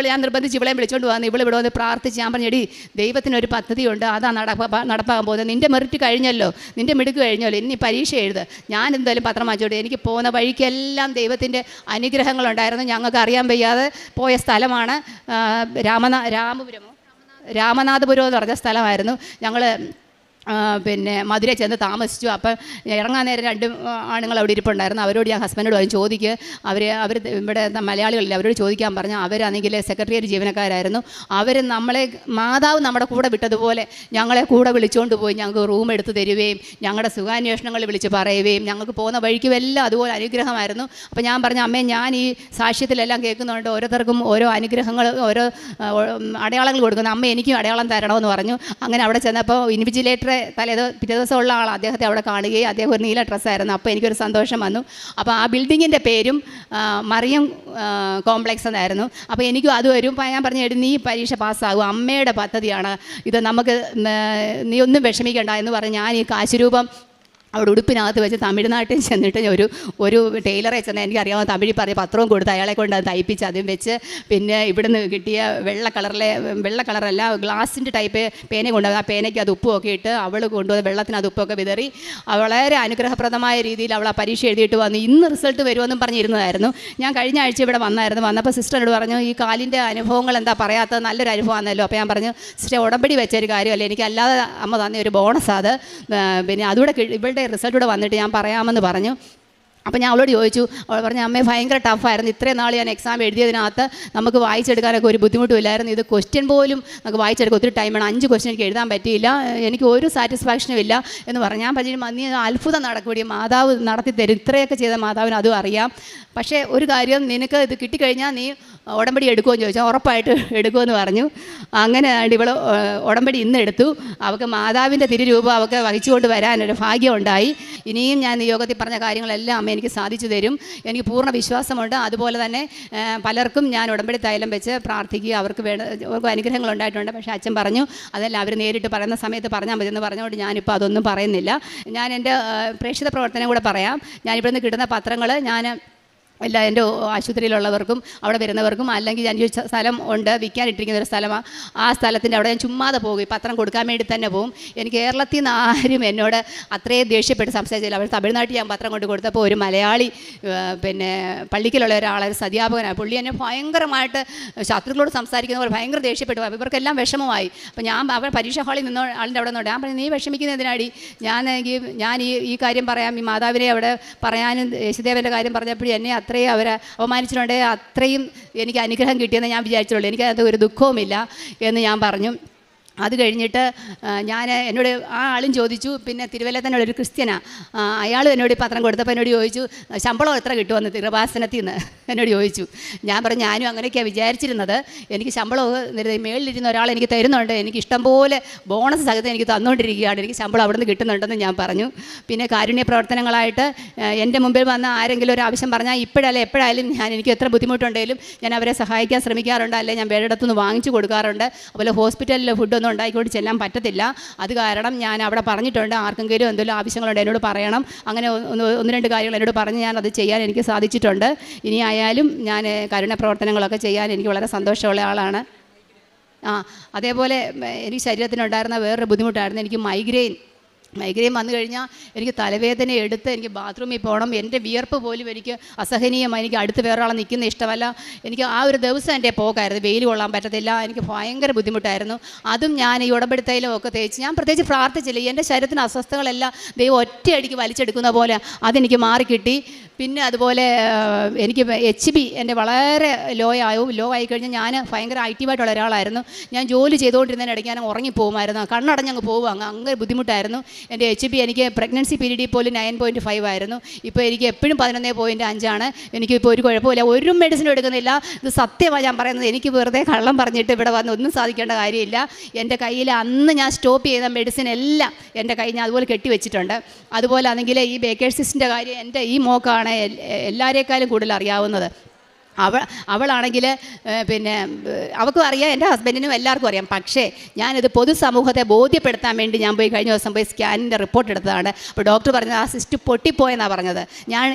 ഞാൻ നിർബന്ധിച്ച് ഇവളെ വിളിച്ചുകൊണ്ട് വന്നു. ഇവിടെ വന്ന് പ്രാർത്ഥിച്ച് ഞാൻ പറഞ്ഞെടി, ദൈവത്തിനൊരു പദ്ധതിയുണ്ട്, അതാണ് നടപ്പാക്കാൻ പോകുന്നത്. നിൻ്റെ മെറിറ്റ് കഴിഞ്ഞല്ലോ, നിൻ്റെ മിടുക്ക് കഴിഞ്ഞല്ലോ, ഇനി പരീക്ഷ എഴുത്. ഞാൻ എന്തായാലും പത്രം വാങ്ങിച്ചോട്ടെ. എനിക്ക് പോകുന്ന വഴിക്കെല്ലാം ദൈവത്തിൻ്റെ അനുഗ്രഹങ്ങളുണ്ടായിരുന്നു. ഞങ്ങൾക്ക് അറിയാൻ വയ്യാതെ പോയ സ്ഥലമാണ് രാമനാഥപുരം എന്ന് പറഞ്ഞ സ്ഥലമായിരുന്നു. ഞങ്ങൾ പിന്നെ മധുര ചെന്ന് താമസിച്ചു. അപ്പം ഇറങ്ങാൻ നേരം 2 ആണുങ്ങൾ അവിടെ ഇരിപ്പുണ്ടായിരുന്നു. അവരോട് ഞാൻ ഹസ്ബൻഡോട് പറഞ്ഞു, ചോദിക്കുക അവർ ഇവിടെ മലയാളികളില്ല, അവരോട് ചോദിക്കാൻ പറഞ്ഞു. അവരാണെങ്കിൽ സെക്രട്ടേറിയറ്റ് ജീവനക്കാരായിരുന്നു. മാതാവ് നമ്മുടെ കൂടെ വിട്ടതുപോലെ ഞങ്ങളെ കൂടെ വിളിച്ചുകൊണ്ട് പോയി ഞങ്ങൾക്ക് റൂം എടുത്ത് തരുകയും ഞങ്ങളുടെ സുഖാന്വേഷണങ്ങൾ വിളിച്ച് പറയുകയും ഞങ്ങൾക്ക് പോകുന്ന വഴിക്കും എല്ലാം അതുപോലെ അനുഗ്രഹമായിരുന്നു. അപ്പോൾ ഞാൻ പറഞ്ഞു, അമ്മേ, ഞാൻ ഈ സാക്ഷ്യത്തിലെല്ലാം കേൾക്കുന്നുണ്ട്, ഓരോരുത്തർക്കും ഓരോ അനുഗ്രഹങ്ങൾ, ഓരോ അടയാളങ്ങൾ കൊടുക്കുന്നു, അമ്മ എനിക്കും അടയാളം തരണമെന്ന് പറഞ്ഞു. അങ്ങനെ അവിടെ ചെന്നപ്പോൾ ഇൻവിജിലേറ്ററെ പിറ്റേ ദിവസമുള്ള ആൾ അദ്ദേഹത്തെ അവിടെ കാണുകയും അദ്ദേഹം ഒരു നീല ഡ്രസ്സായിരുന്നു. അപ്പോൾ എനിക്കൊരു സന്തോഷം വന്നു. അപ്പോൾ ആ ബിൽഡിങ്ങിൻ്റെ പേരും മറിയം കോംപ്ലക്സ് എന്നായിരുന്നു. അപ്പോൾ എനിക്കും അത് വരും. ഞാൻ പറഞ്ഞു, നീ പരീക്ഷ പാസ്സാകും, അമ്മയുടെ പദ്ധതിയാണ് ഇത്, നമുക്ക് നീ ഒന്നും വിഷമിക്കണ്ട എന്ന് പറഞ്ഞ് ഞാൻ ഈ കാശുരൂപം അവിടെ ഉടുപ്പിനകത്ത് വെച്ച് തമിഴ്നാട്ടിൽ ചെന്നിട്ട് ഒരു ടൈലറെ ചെന്ന് എനിക്കറിയാവുന്ന തമിഴിൽ പറഞ്ഞ് പത്രവും കൊടുത്ത് അയാളെ കൊണ്ട് അത് തയ്പ്പിച്ച് അതും വെച്ച് പിന്നെ ഇവിടുന്ന് കിട്ടിയ വെള്ള കളറല്ല ഗ്ലാസിൻ്റെ ടൈപ്പ് പേന കൊണ്ടുവന്ന് ആ പേനയ്ക്ക് അത് ഉപ്പുമൊക്കെ ഇട്ട് അവൾ കൊണ്ടുവന്ന് വെള്ളത്തിന് അത് ഉപ്പൊക്കെ വിതറി വളരെ അനുഗ്രഹപ്രദമായ രീതിയിൽ അവൾ ആ പരീക്ഷ എഴുതിയിട്ട് വന്നു. ഇന്ന് റിസൾട്ട് വരുമെന്നും പറഞ്ഞിരുന്നതായിരുന്നു. ഞാൻ കഴിഞ്ഞ ആഴ്ച ഇവിടെ വന്നപ്പോൾ സിസ്റ്ററിനോട് പറഞ്ഞു ഈ കാലിൻ്റെ അനുഭവങ്ങൾ എന്താ പറയാത്തത്, നല്ലൊരു അനുഭവമാണല്ലോ. അപ്പോൾ ഞാൻ പറഞ്ഞു സിസ്റ്റർ ഉടമ്പടി വെച്ചൊരു കാര്യമല്ല, എനിക്കല്ലാതെ അമ്മ തന്നെ ഒരു ബോണസ് അത്, പിന്നെ അതുകൂടെ ഇവളുടെ റിസൾട്ട് കൂടെ വന്നിട്ട് ഞാൻ പറയാമെന്ന് പറഞ്ഞു. അപ്പോൾ ഞാൻ അവളോട് ചോദിച്ചു. അവൾ പറഞ്ഞു അമ്മേ ഭയങ്കര ടഫായിരുന്നു, ഇത്രയും നാൾ ഞാൻ എക്സാം എഴുതിയതിനകത്ത് നമുക്ക് വായിച്ചെടുക്കാനൊക്കെ ഒരു ബുദ്ധിമുട്ടുമില്ലായിരുന്നു. ഇത് ക്വസ്റ്റ്യൻ പോലും നമുക്ക് വായിച്ചെടുക്കാൻ ഒത്തിരി ടൈമാണ്, 5 ക്വസ്റ്റ്യൻ എനിക്ക് എഴുതാൻ പറ്റിയില്ല, എനിക്ക് ഒരു സാറ്റിസ്ഫാക്ഷനും ഇല്ല എന്ന് പറഞ്ഞു. ഞാൻ പറഞ്ഞു നീ അത്ഭുതം നടക്കൂടി, മാതാവ് നടത്തി തരും, ഇത്രയൊക്കെ ചെയ്ത മാതാവിന് അതും അറിയാം. പക്ഷേ ഒരു കാര്യം, നിനക്ക് ഇത് കിട്ടിക്കഴിഞ്ഞാൽ നീ ഉടമ്പടി എടുക്കുമെന്ന് ചോദിച്ചാൽ ഉറപ്പായിട്ട് എടുക്കുമെന്ന് പറഞ്ഞു. അങ്ങനെ ഇവൾ ഉടമ്പടി ഇന്ന് എടുത്തു. അവൾക്ക് മാതാവിൻ്റെ തിരുരൂപം അവൾക്ക് വഹിച്ചുകൊണ്ട് വരാനൊരു ഭാഗ്യം ഉണ്ടായി. ഇനിയും ഞാൻ യോഗത്തിൽ പറഞ്ഞ കാര്യങ്ങളെല്ലാം അമ്മ എനിക്ക് സാധിച്ചു തരും, എനിക്ക് പൂർണ്ണ വിശ്വാസമുണ്ട്. അതുപോലെ തന്നെ പലർക്കും ഞാൻ ഉടമ്പടി തൈലം വെച്ച് പ്രാർത്ഥിക്കുക, അവർക്ക് അനുഗ്രഹങ്ങൾ ഉണ്ടായിട്ടുണ്ട്. പക്ഷേ അച്ഛൻ പറഞ്ഞു അതെല്ലാം അവർ നേരിട്ട് പറയുന്ന സമയത്ത് പറഞ്ഞാൽ മതി എന്ന് പറഞ്ഞുകൊണ്ട് ഞാനിപ്പോൾ അതൊന്നും പറയുന്നില്ല. ഞാൻ എൻ്റെ പ്രേക്ഷിത പ്രവർത്തനം കൂടെ പറയാം. ഞാനിവിടുന്ന് കിട്ടുന്ന പത്രങ്ങൾ ഞാൻ എൻ്റെ ആശുപത്രിയിലുള്ളവർക്കും അവിടെ വരുന്നവർക്കും, അല്ലെങ്കിൽ ഞാൻ ഒരു സ്ഥലം ഉണ്ട് വിൽക്കാനിട്ടിരിക്കുന്ന ഒരു സ്ഥലമാണ്, ആ സ്ഥലത്തിൻ്റെ അവിടെ ഞാൻ ചുമ്മാതെ പോകും, പത്രം കൊടുക്കാൻ വേണ്ടി തന്നെ പോകും. എനിക്ക് കേരളത്തിൽ നിന്ന് ആരും എന്നോട് അത്രയും ദേഷ്യപ്പെട്ട് സംസാരിച്ചില്ല. അവർ തമിഴ്നാട്ടിൽ ഞാൻ പത്രം കൊണ്ട് കൊടുത്തപ്പോൾ ഒരു മലയാളി പിന്നെ പള്ളിക്കലുള്ള ഒരാളൊരു അധ്യാപകനാണ്, പുള്ളി എന്നെ ഭയങ്കരമായിട്ട് ശത്രുക്കളോട് സംസാരിക്കുന്ന പോലെ ഭയങ്കര ദേഷ്യപ്പെട്ടു. ഇവർക്കെല്ലാം വിഷമമായി. അപ്പോൾ ഞാൻ അവർ പരീക്ഷാ ഹാളിൽ നിന്നോ ആളിൻ്റെ അവിടെ നിന്നോട് ഞാൻ പറഞ്ഞു നീ വിഷമിക്കുന്ന എന്തിനാടി, ഞാൻ ഈ കാര്യം പറയാം, ഈ മാതാവിനെ അവിടെ പറയാനും യേശുദേവൻ്റെ കാര്യം പറഞ്ഞപ്പോഴും എന്നെ അത്രയും അവരെ അവമാനിച്ചിട്ടുണ്ട്, അത്രയും എനിക്ക് അനുഗ്രഹം കിട്ടിയെന്ന് ഞാൻ വിചാരിച്ചുള്ളൂ, എനിക്കത് ഒരു ദുഃഖവുമില്ല എന്ന് ഞാൻ പറഞ്ഞു. അത് കഴിഞ്ഞിട്ട് എന്നോട് ആ ആളും ചോദിച്ചു, പിന്നെ തിരുവല്ല തന്നെ ഒരു ക്രിസ്ത്യനാണ്, അയാളും എന്നോട് ഈ പത്രം കൊടുത്തപ്പോൾ എന്നോട് ചോദിച്ചു ശമ്പളം എത്ര കിട്ടുമെന്ന് കൃപാസനത്തിൽ നിന്ന് എന്നോട് ചോദിച്ചു. ഞാൻ പറഞ്ഞു ഞാനും അങ്ങനെയൊക്കെയാണ് വിചാരിച്ചിരുന്നത്, എനിക്ക് ശമ്പളം മേളിലിരുന്ന ഒരാൾ എനിക്ക് തരുന്നുണ്ട്, എനിക്ക് ഇഷ്ടംപോലെ ബോണസ് സഹിതം എനിക്ക് തന്നുകൊണ്ടിരിക്കുകയാണ്, എനിക്ക് ശമ്പളം അവിടെ നിന്ന് കിട്ടുന്നുണ്ടെന്ന് ഞാൻ പറഞ്ഞു. പിന്നെ കാരുണ്യ പ്രവർത്തനങ്ങളായിട്ട് എൻ്റെ മുമ്പിൽ വന്ന ആരെങ്കിലും ഒരു ആവശ്യം പറഞ്ഞാൽ ഇപ്പോഴല്ല എപ്പോഴായാലും എനിക്ക് എത്ര ബുദ്ധിമുട്ടുണ്ടെങ്കിലും ഞാൻ അവരെ സഹായിക്കാൻ ശ്രമിക്കാറുണ്ട്, അല്ലെങ്കിൽ ഞാൻ വേറെടുത്തുനിന്ന് വാങ്ങിച്ചു കൊടുക്കാറുണ്ട്. അതുപോലെ ഹോസ്പിറ്റലിൽ ഫുഡൊന്നും ഉണ്ടായിക്കൊണ്ട് ചെല്ലാൻ പറ്റത്തില്ല, അത് കാരണം ഞാൻ അവിടെ പറഞ്ഞിട്ടുണ്ട് ആർക്കെങ്കിലും എന്തെങ്കിലും ആവശ്യങ്ങളുണ്ട് എന്നോട് പറയണം. അങ്ങനെ 1-2 കാര്യങ്ങൾ എന്നോട് പറഞ്ഞ് ഞാൻ അത് ചെയ്യാൻ എനിക്ക് സാധിച്ചിട്ടുണ്ട്. ഇനി ആയാലും ഞാൻ കരുണ പ്രവർത്തനങ്ങളൊക്കെ ചെയ്യാൻ എനിക്ക് വളരെ സന്തോഷമുള്ള ആളാണ്. അതേപോലെ എനിക്ക് ശരീരത്തിനുണ്ടായിരുന്ന വേറൊരു ബുദ്ധിമുട്ടായിരുന്നു, എനിക്ക് മൈഗ്രെയിൻ വന്നു കഴിഞ്ഞാൽ എനിക്ക് തലവേദന എടുത്ത് എനിക്ക് ബാത്റൂമിൽ പോകണം, എൻ്റെ വിയർപ്പ് പോലും എനിക്ക് അസഹനീയമായി, എനിക്ക് അടുത്ത് വേറൊരാളെ നിൽക്കുന്ന ഇഷ്ടമല്ല, എനിക്ക് ആ ഒരു ദിവസം എൻ്റെ പോക്കായിരുന്നു, വെയിൽ കൊള്ളാൻ പറ്റത്തില്ല, എനിക്ക് ഭയങ്കര ബുദ്ധിമുട്ടായിരുന്നു. അതും ഞാൻ ഈ ഉടമ്പടി തൈലം ഒക്കെ തേച്ച് ഞാൻ പ്രത്യേകിച്ച് പ്രാർത്ഥിച്ചില്ല, എൻ്റെ ശരീരത്തിന് അസ്വസ്ഥതകളെല്ലാം ദൈവം ഒറ്റയടിക്ക് വലിച്ചെടുക്കുന്ന പോലെ അതെനിക്ക് മാറിക്കിട്ടി. പിന്നെ അതുപോലെ എനിക്ക് HB എൻ്റെ വളരെ ലോ ആയിക്കഴിഞ്ഞാൽ ഞാൻ ഭയങ്കര ആക്റ്റീവായിട്ടുള്ള ഒരാളായിരുന്നു, ഞാൻ ജോലി ചെയ്തുകൊണ്ടിരുന്നതിനിടയ്ക്ക് ഞാൻ ഉറങ്ങിപ്പോകുമായിരുന്നു, കണ്ണടഞ്ഞങ്ങ് പോകും, അങ്ങനെ ബുദ്ധിമുട്ടായിരുന്നു. എൻ്റെ HB എനിക്ക് പ്രഗ്നൻസി പീരീഡിൽ പോലും 9.5 ആയിരുന്നു, ഇപ്പോൾ എനിക്ക് എപ്പോഴും 11.5 എനിക്കിപ്പോൾ ഒരു കുഴപ്പമില്ല, ഒരു മെഡിസിനും എടുക്കുന്നില്ല. ഇത് സത്യമാണ് ഞാൻ പറയുന്നത്, എനിക്ക് വെറുതെ കള്ളം പറഞ്ഞിട്ട് ഇവിടെ വന്ന് ഒന്നും സാധിക്കേണ്ട കാര്യമില്ല. എൻ്റെ കയ്യിൽ അന്ന് ഞാൻ സ്റ്റോപ്പ് ചെയ്ത മെഡിസിൻ എല്ലാം എൻ്റെ കയ്യിൽ ഞാൻ അതുപോലെ കെട്ടിവെച്ചിട്ടുണ്ട്. അതുപോലെ ആണെങ്കിൽ ഈ ബേക്കേഴ്സ് സിസ്റ്റിൻ്റെ കാര്യം എൻ്റെ ഈ മോക്കാണ് എല്ലാവരേക്കാളും കൂടുതൽ അറിയാവുന്നത്. അവളാണെങ്കിൽ പിന്നെ അവൾക്കും അറിയാം, എൻ്റെ ഹസ്ബൻഡിനും എല്ലാവർക്കും അറിയാം. പക്ഷേ ഞാനിത് പൊതുസമൂഹത്തെ ബോധ്യപ്പെടുത്താൻ വേണ്ടി ഞാൻ കഴിഞ്ഞ ദിവസം പോയി സ്കാനിൻ്റെ റിപ്പോർട്ട് എടുത്തതാണ്. അപ്പോൾ ഡോക്ടർ പറഞ്ഞത് ആ സിസ്റ്റ് പൊട്ടിപ്പോയെന്നാണ് പറഞ്ഞത്. ഞാൻ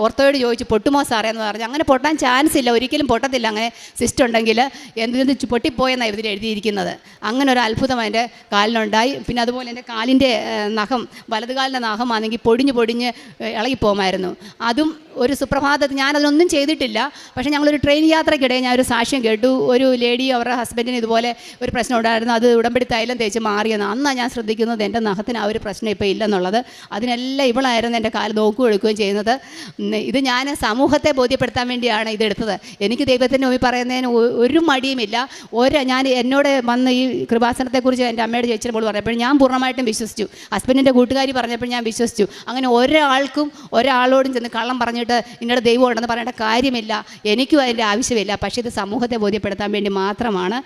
ഓർത്തോയോട് ചോദിച്ചു പൊട്ടുമോ സാറേ എന്ന് പറഞ്ഞു. അങ്ങനെ പൊട്ടാൻ ചാൻസ് ഇല്ല, ഒരിക്കലും പൊട്ടത്തില്ല, അങ്ങനെ സിസ്റ്റ് ഉണ്ടെങ്കിൽ എന്തിനും പൊട്ടിപ്പോയെന്നാണ് ഇതിൽ എഴുതിയിരിക്കുന്നത്. അങ്ങനെ ഒരു അത്ഭുതം എൻ്റെ കാലിനുണ്ടായി. പിന്നെ അതുപോലെ എൻ്റെ കാലിൻ്റെ നഖം, വലതുകാലിൻ്റെ നഖമാണെങ്കിൽ പൊടിഞ്ഞ് ഇളകിപ്പോമായിരുന്നു. അതും ഒരു സുപ്രഭാതത്തിൽ ഞാനതിനൊന്നും ചെയ്തിട്ടില്ല. പക്ഷേ ഞങ്ങളൊരു ട്രെയിൻ യാത്രയ്ക്കിടെ ഞാനൊരു സാക്ഷ്യം കേട്ടു, ഒരു ലേഡി അവരുടെ ഹസ്ബൻഡിന് ഇതുപോലെ ഒരു പ്രശ്നം ഉണ്ടായിരുന്നു, അത് ഉടമ്പടി തൈലം തേച്ച് മാറിയെന്ന്. അന്നാണ് ഞാൻ ശ്രദ്ധിക്കുന്നത് എൻ്റെ നഖത്തിന് ആ ഒരു പ്രശ്നം ഇപ്പോൾ ഇല്ലെന്നുള്ളത്. അതിനെല്ലാം ഇവളായിരുന്നു എൻ്റെ കാല് നോക്കുകയും ചെയ്യുന്നത്. ഇത് ഞാൻ സമൂഹത്തെ ബോധ്യപ്പെടുത്താൻ വേണ്ടിയാണ് ഇതെടുത്തത്. എനിക്ക് ദൈവത്തിൻ്റെ മുമ്പിൽ പറയുന്നതിന് ഒരു മടിയുമില്ല. ഞാൻ എന്നോട് വന്ന് ഈ കൃപാസനത്തെക്കുറിച്ച് എൻ്റെ അമ്മയുടെ ചേച്ചിയുടെ മോൾ പറഞ്ഞപ്പോൾ ഞാൻ പൂർണ്ണമായിട്ടും വിശ്വസിച്ചു, ഹസ്ബൻഡിൻ്റെ കൂട്ടുകാരി പറഞ്ഞപ്പോൾ ഞാൻ വിശ്വസിച്ചു. അങ്ങനെ ഒരാളോടും ചെന്ന് കള്ളം പറഞ്ഞിട്ട് ഇന്നയുടെ ദൈവം ഉണ്ടെന്ന് പറയേണ്ട കാര്യമില്ല. എനിക്കും അതിൻ്റെ ആവശ്യമില്ല. പക്ഷേ ഇത് സമൂഹത്തെ ബോധ്യപ്പെടുത്താൻ വേണ്ടി മാത്രമാണ്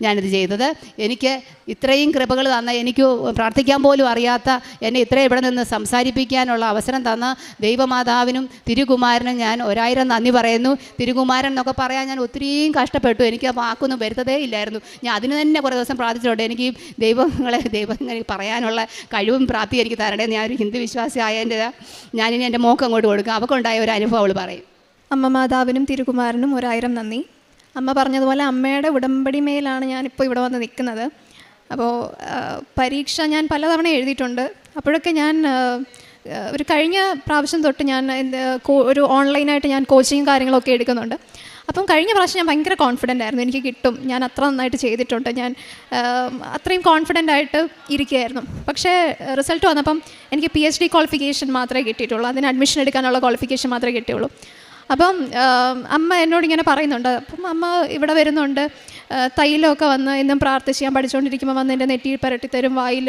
ഞാനിത് ചെയ്തത്. എനിക്ക് ഇത്രയും കൃപകൾ തന്ന, എനിക്ക് പ്രാർത്ഥിക്കാൻ പോലും അറിയാത്ത എന്നെ ഇത്രയും ഇവിടെ നിന്ന് സംസാരിപ്പിക്കാനുള്ള അവസരം തന്ന ദൈവമാതാവിനും തിരുകുമാരനും ഞാൻ 1000 നന്ദി പറയുന്നു. തിരുകുമാരൻ എന്നൊക്കെ പറയാൻ ഞാൻ ഒത്തിരിയും കഷ്ടപ്പെട്ടു. എനിക്ക് ആ വാക്കൊന്നും വരുത്തതേ ഇല്ലായിരുന്നു. ഞാൻ അതിന് തന്നെ കുറേ ദിവസം പ്രാർത്ഥിച്ചിട്ടുണ്ട്. എനിക്ക് ദൈവങ്ങളെ പറയാനുള്ള കഴിവും പ്രാപ്തി എനിക്ക് തരണേ. ഞാനൊരു ഹിന്ദു വിശ്വാസി ആയതിൻ്റെ ഞാനിനി എൻ്റെ മോക്ക് അങ്ങോട്ട് കൊടുക്കുക. അവൾക്കുണ്ടായ ഒരു അനുഭവം അവൾ പറയും. അമ്മ മാതാവിനും തിരുകുമാരനും 1000 നന്ദി. അമ്മ പറഞ്ഞതുപോലെ അമ്മയുടെ ഉടമ്പടി മേലാണ് ഞാനിപ്പോൾ ഇവിടെ വന്ന് നിൽക്കുന്നത്. അപ്പോൾ പരീക്ഷ ഞാൻ പലതവണ എഴുതിയിട്ടുണ്ട്. അപ്പോഴൊക്കെ ഞാൻ ഒരു കഴിഞ്ഞ പ്രാവശ്യം തൊട്ട് ഞാൻ ഒരു ഓൺലൈനായിട്ട് ഞാൻ കോച്ചിങ് കാര്യങ്ങളൊക്കെ എടുക്കുന്നുണ്ട്. അപ്പം കഴിഞ്ഞ പ്രാവശ്യം ഞാൻ ഭയങ്കര കോൺഫിഡൻ്റ് ആയിരുന്നു, എനിക്ക് കിട്ടും, ഞാൻ അത്ര നന്നായിട്ട് ചെയ്തിട്ടുണ്ട്, ഞാൻ അത്രയും കോൺഫിഡൻ്റ് ആയിട്ട് ഇരിക്കുകയായിരുന്നു. പക്ഷേ റിസൾട്ട് വന്നപ്പം എനിക്ക് PhD ക്വാളിഫിക്കേഷൻ മാത്രമേ കിട്ടിയിട്ടുള്ളൂ. അതിന് അഡ്മിഷൻ എടുക്കാനുള്ള ക്വാളിഫിക്കേഷൻ മാത്രമേ കിട്ടിയുള്ളൂ. അപ്പം അമ്മ എന്നോട് ഇങ്ങനെ പറയുന്നുണ്ട്. അപ്പം അമ്മ ഇവിടെ വരുന്നുണ്ട്, തൈലമൊക്കെ വന്ന് എന്നും പ്രാർത്ഥിച്ച് ഞാൻ പഠിച്ചുകൊണ്ടിരിക്കുമ്പോൾ വന്ന് എൻ്റെ നെറ്റിയിൽ പുരട്ടിത്തരും, വായിൽ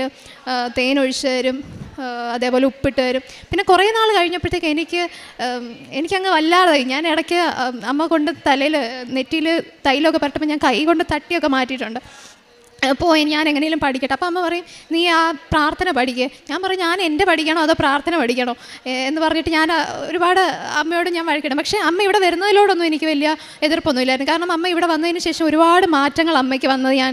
തേനൊഴിച്ച് തരും, അതേപോലെ ഉപ്പിട്ട് തരും. പിന്നെ കുറേ നാൾ കഴിഞ്ഞപ്പോഴത്തേക്ക് എനിക്കങ്ങ് വല്ലാതായി. ഞാൻ ഇടയ്ക്ക് അമ്മ കൊണ്ട് തലയിൽ നെറ്റിയിൽ തൈലമൊക്കെ പുരട്ടുമ്പോൾ ഞാൻ കൈ കൊണ്ട് തട്ടിയൊക്കെ മാറ്റിയിട്ടുണ്ട്. പോയി ഞാൻ എങ്ങനെയും പഠിക്കട്ടെ. അപ്പോൾ അമ്മ പറയും, നീ ആ പ്രാർത്ഥന പഠിക്കുക. ഞാൻ പറയും, ഞാൻ എൻ്റെ പഠിക്കണോ അതോ പ്രാർത്ഥന പഠിക്കണോ എന്ന് പറഞ്ഞിട്ട് ഞാൻ ഒരുപാട് അമ്മയോട് ഞാൻ വഴക്കിടും. പക്ഷേ അമ്മ ഇവിടെ വരുന്നതിലോടൊന്നും എനിക്ക് വലിയ എതിർപ്പൊന്നുമില്ലായിരുന്നു. കാരണം അമ്മ ഇവിടെ വന്നതിന് ശേഷം ഒരുപാട് മാറ്റങ്ങൾ അമ്മയ്ക്ക് വന്നത് ഞാൻ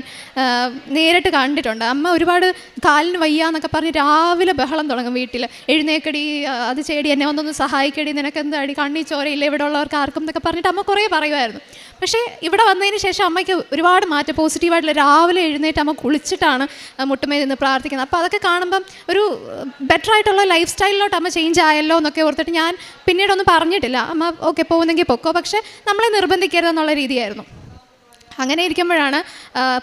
നേരിട്ട് കണ്ടിട്ടുണ്ട്. അമ്മ ഒരുപാട് കാലിന് വയ്യ എന്നൊക്കെ പറഞ്ഞ് രാവിലെ ബഹളം തുടങ്ങും വീട്ടിൽ. എഴുന്നേക്കടി, അത് ചെയ്യടി, എന്നെ ഒന്നൊന്ന് സഹായിക്കടി, നിനക്ക് എന്താടി കണ്ണി ചോരയില്ല ഇവിടെ ഉള്ളവർക്ക് ആർക്കും എന്നൊക്കെ പറഞ്ഞിട്ട് അമ്മ കുറേ പറയുമായിരുന്നു. പക്ഷേ ഇവിടെ വന്നതിന് ശേഷം അമ്മയ്ക്ക് ഒരുപാട് മാറ്റം പോസിറ്റീവായിട്ടുള്ള, രാവിലെ എഴുന്നേറ്റ് അമ്മ കുളിച്ചിട്ടാണ് മുട്ടുമേ നിന്ന് പ്രാർത്ഥിക്കുന്നത്. അപ്പോൾ അതൊക്കെ കാണുമ്പം ഒരു ബെറ്റർ ആയിട്ടുള്ള ലൈഫ് സ്റ്റൈലിലോട്ട് അമ്മ ചേഞ്ച് ആയല്ലോ എന്നൊക്കെ ഓർത്തിട്ട് ഞാൻ പിന്നീടൊന്നും പറഞ്ഞിട്ടില്ല. അമ്മ ഓക്കെ പോകുന്നെങ്കിൽ പൊക്കോ, പക്ഷേ നമ്മളെ നിർബന്ധിക്കരുതെന്നുള്ള രീതിയായിരുന്നു. അങ്ങനെ ഇരിക്കുമ്പോഴാണ്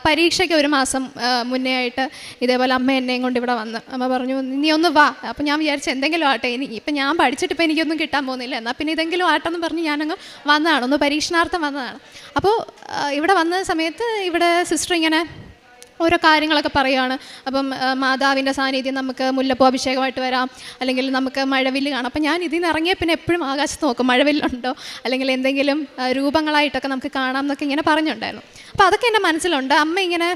പരീക്ഷയ്ക്ക് 1 മാസം മുന്നേ ആയിട്ട് ഇതേപോലെ അമ്മ എന്നെയും കൊണ്ട് ഇവിടെ വന്ന് അമ്മ പറഞ്ഞു, നീ ഒന്ന് വാ. അപ്പോൾ ഞാൻ വിചാരിച്ചു എന്തെങ്കിലും ആട്ടെ, ഇപ്പം ഞാൻ പഠിച്ചിട്ട് ഇപ്പം എനിക്കൊന്നും കിട്ടാൻ പോകുന്നില്ല, എന്നാൽ പിന്നെ ഇതെങ്കിലും ആട്ടെന്ന് പറഞ്ഞ് ഞാനങ്ങ് വന്നതാണ്, ഒന്ന് പരീക്ഷണാർത്ഥം വന്നതാണ്. അപ്പോൾ ഇവിടെ വന്ന സമയത്ത് ഇവിടെ സിസ്റ്റർ ഇങ്ങനെ ഓരോ കാര്യങ്ങളൊക്കെ പറയുകയാണ്. അപ്പം മാതാവിൻ്റെ സാന്നിധ്യം, നമുക്ക് മുല്ലപ്പൂ അഭിഷേകമായിട്ട് വരാം, അല്ലെങ്കിൽ നമുക്ക് മഴവില്ല് കാണാം. അപ്പം ഞാൻ ഇതിൽ നിന്ന് ഇറങ്ങിയ പിന്നെ എപ്പോഴും ആകാശത്ത് നോക്കും, മഴവില്ലുണ്ടോ അല്ലെങ്കിൽ എന്തെങ്കിലും രൂപങ്ങളായിട്ടൊക്കെ നമുക്ക് കാണാം എന്നൊക്കെ ഇങ്ങനെ പറഞ്ഞിട്ടുണ്ടായിരുന്നു. അപ്പോൾ അതൊക്കെ എൻ്റെ മനസ്സിലുണ്ട്. അമ്മ ഇങ്ങനെ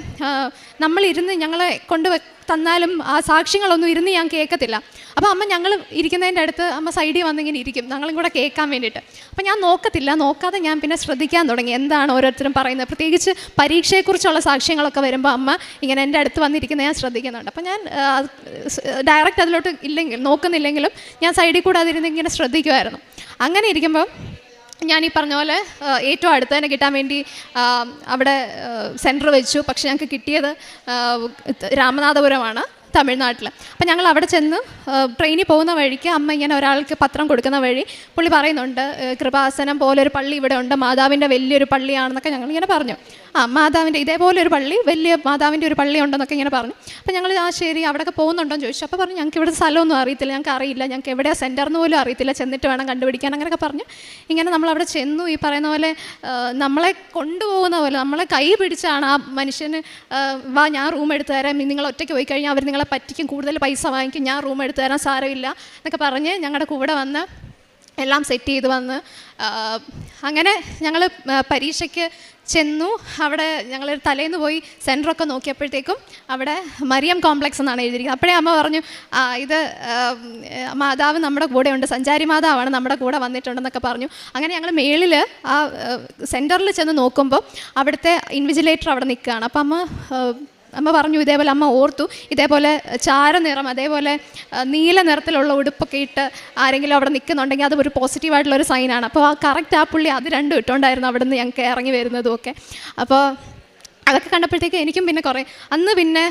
നമ്മളിരുന്ന് ഞങ്ങളെ തന്നാലും ആ സാക്ഷ്യങ്ങളൊന്നും ഇരുന്ന് ഞാൻ കേൾക്കത്തില്ല. അപ്പോൾ അമ്മ ഞങ്ങൾ ഇരിക്കുന്നതിൻ്റെ അടുത്ത് അമ്മ സൈഡിൽ വന്നിങ്ങനെ ഇരിക്കും, ഞങ്ങളും കൂടെ കേൾക്കാൻ വേണ്ടിയിട്ട്. അപ്പോൾ ഞാൻ നോക്കാതെ ഞാൻ പിന്നെ ശ്രദ്ധിക്കാൻ തുടങ്ങി എന്താണ് ഓരോരുത്തരും പറയുന്നത്. പ്രത്യേകിച്ച് പരീക്ഷയെക്കുറിച്ചുള്ള സാക്ഷ്യങ്ങളൊക്കെ വരുമ്പോൾ അമ്മ ഇങ്ങനെ എൻ്റെ അടുത്ത് വന്നിരിക്കുന്നത് ഞാൻ ശ്രദ്ധിക്കുന്നുണ്ട്. അപ്പോൾ ഞാൻ ഡയറക്റ്റ് അതിലോട്ട് നോക്കുന്നില്ലെങ്കിലും ഞാൻ സൈഡിൽ കൂടെ അതിരുന്ന് ഇങ്ങനെ ശ്രദ്ധിക്കുമായിരുന്നു. അങ്ങനെ ഇരിക്കുമ്പോൾ ഞാൻ ഈ പറഞ്ഞ പോലെ ഏറ്റവും അടുത്ത് തന്നെ കിട്ടാൻ വേണ്ടി അവിടെ സെൻറ്റർ വെച്ചു. പക്ഷെ ഞങ്ങൾക്ക് കിട്ടിയത് രാമനാഥപുരമാണ്, തമിഴ്നാട്ടിൽ. അപ്പം ഞങ്ങൾ അവിടെ ചെന്ന് ട്രെയിനിൽ പോകുന്ന വഴിക്ക് അമ്മ ഇങ്ങനെ ഒരാൾക്ക് പത്രം കൊടുക്കുന്ന വഴി പുള്ളി പറയുന്നുണ്ട്, കൃപാസനം പോലൊരു പള്ളി ഇവിടെ ഉണ്ട്, മാതാവിൻ്റെ വലിയൊരു പള്ളിയാണെന്നൊക്കെ ഞങ്ങളിങ്ങനെ പറഞ്ഞു. മാതാവിൻ്റെ ഇതേപോലെ ഒരു പള്ളി, വലിയ മാതാവിൻ്റെ ഒരു പള്ളി ഉണ്ടെന്നൊക്കെ ഇങ്ങനെ പറഞ്ഞു. അപ്പോൾ ഞങ്ങൾ ശരി അവിടെയൊക്കെ പോകുന്നുണ്ടോയെന്ന് ചോദിച്ചു. അപ്പോൾ പറഞ്ഞു, ഞങ്ങൾക്ക് ഇവിടെ സ്ഥലമൊന്നും അറിയത്തില്ല, ഞങ്ങൾക്ക് അറിയില്ല, ഞങ്ങൾക്ക് എവിടെയാണ് സെൻറ്ററിന് പോലും അറിയത്തില്ല, ചെന്നിട്ട് വേണം കണ്ടുപിടിക്കാൻ, അങ്ങനെയൊക്കെ പറഞ്ഞു. ഇങ്ങനെ നമ്മളവിടെ ചെന്നു. ഈ പറയുന്ന പോലെ നമ്മളെ കൊണ്ടുപോകുന്ന പോലെ നമ്മളെ കൈ പിടിച്ചാണ് ആ മനുഷ്യന്, വാ ഞാൻ റൂം എടുത്തു തരാം, നിങ്ങൾ ഒറ്റയ്ക്ക് പോയി കഴിഞ്ഞാൽ അവർ നിങ്ങളെ പറ്റിക്കും, കൂടുതൽ പൈസ വാങ്ങിക്കും, ഞാൻ റൂം എടുത്തു തരാൻ സാരമില്ല എന്നൊക്കെ പറഞ്ഞ് ഞങ്ങളുടെ കൂടെ വന്ന് എല്ലാം സെറ്റ് ചെയ്ത് വന്ന് അങ്ങനെ ഞങ്ങൾ പരീക്ഷയ്ക്ക് ചെന്നു. അവിടെ ഞങ്ങൾ തലേന്ന് പോയി സെൻറ്ററൊക്കെ നോക്കിയപ്പോഴത്തേക്കും അവിടെ മറിയം കോംപ്ലക്സ് എന്നാണ് എഴുതിയിരിക്കുന്നത്. അപ്പോഴേ അമ്മ പറഞ്ഞു, ഇത് മാതാവ് നമ്മുടെ കൂടെ ഉണ്ട്, സഞ്ചാരി മാതാവാണ് നമ്മുടെ കൂടെ വന്നിട്ടുണ്ടെന്നൊക്കെ പറഞ്ഞു. അങ്ങനെ ഞങ്ങൾ മേളിൽ ആ സെൻറ്ററിൽ ചെന്ന് നോക്കുമ്പോൾ അവിടുത്തെ ഇൻവിജിലേറ്റർ അവിടെ നിൽക്കുകയാണ്. അപ്പം അമ്മ പറഞ്ഞു, ഇതേപോലെ അമ്മ ഓർത്തു, ഇതേപോലെ ചാരനിറം അതേപോലെ നീല നിറത്തിലുള്ള ഉടുപ്പൊക്കെ ഇട്ട് ആരെങ്കിലും അവിടെ നിൽക്കുന്നുണ്ടെങ്കിൽ അത് ഒരു പോസിറ്റീവായിട്ടുള്ളൊരു സൈനാണ്. അപ്പോൾ കറക്റ്റ് ആ പുള്ളി അത് രണ്ടും ഇട്ടുകൊണ്ടായിരുന്നു അവിടെ നിന്ന് ഞങ്ങൾക്ക് ഇറങ്ങി വരുന്നതും ഒക്കെ. അപ്പോൾ അതൊക്കെ കണ്ടപ്പോഴത്തേക്ക് എനിക്കും പിന്നെ അന്ന് പിന്നെ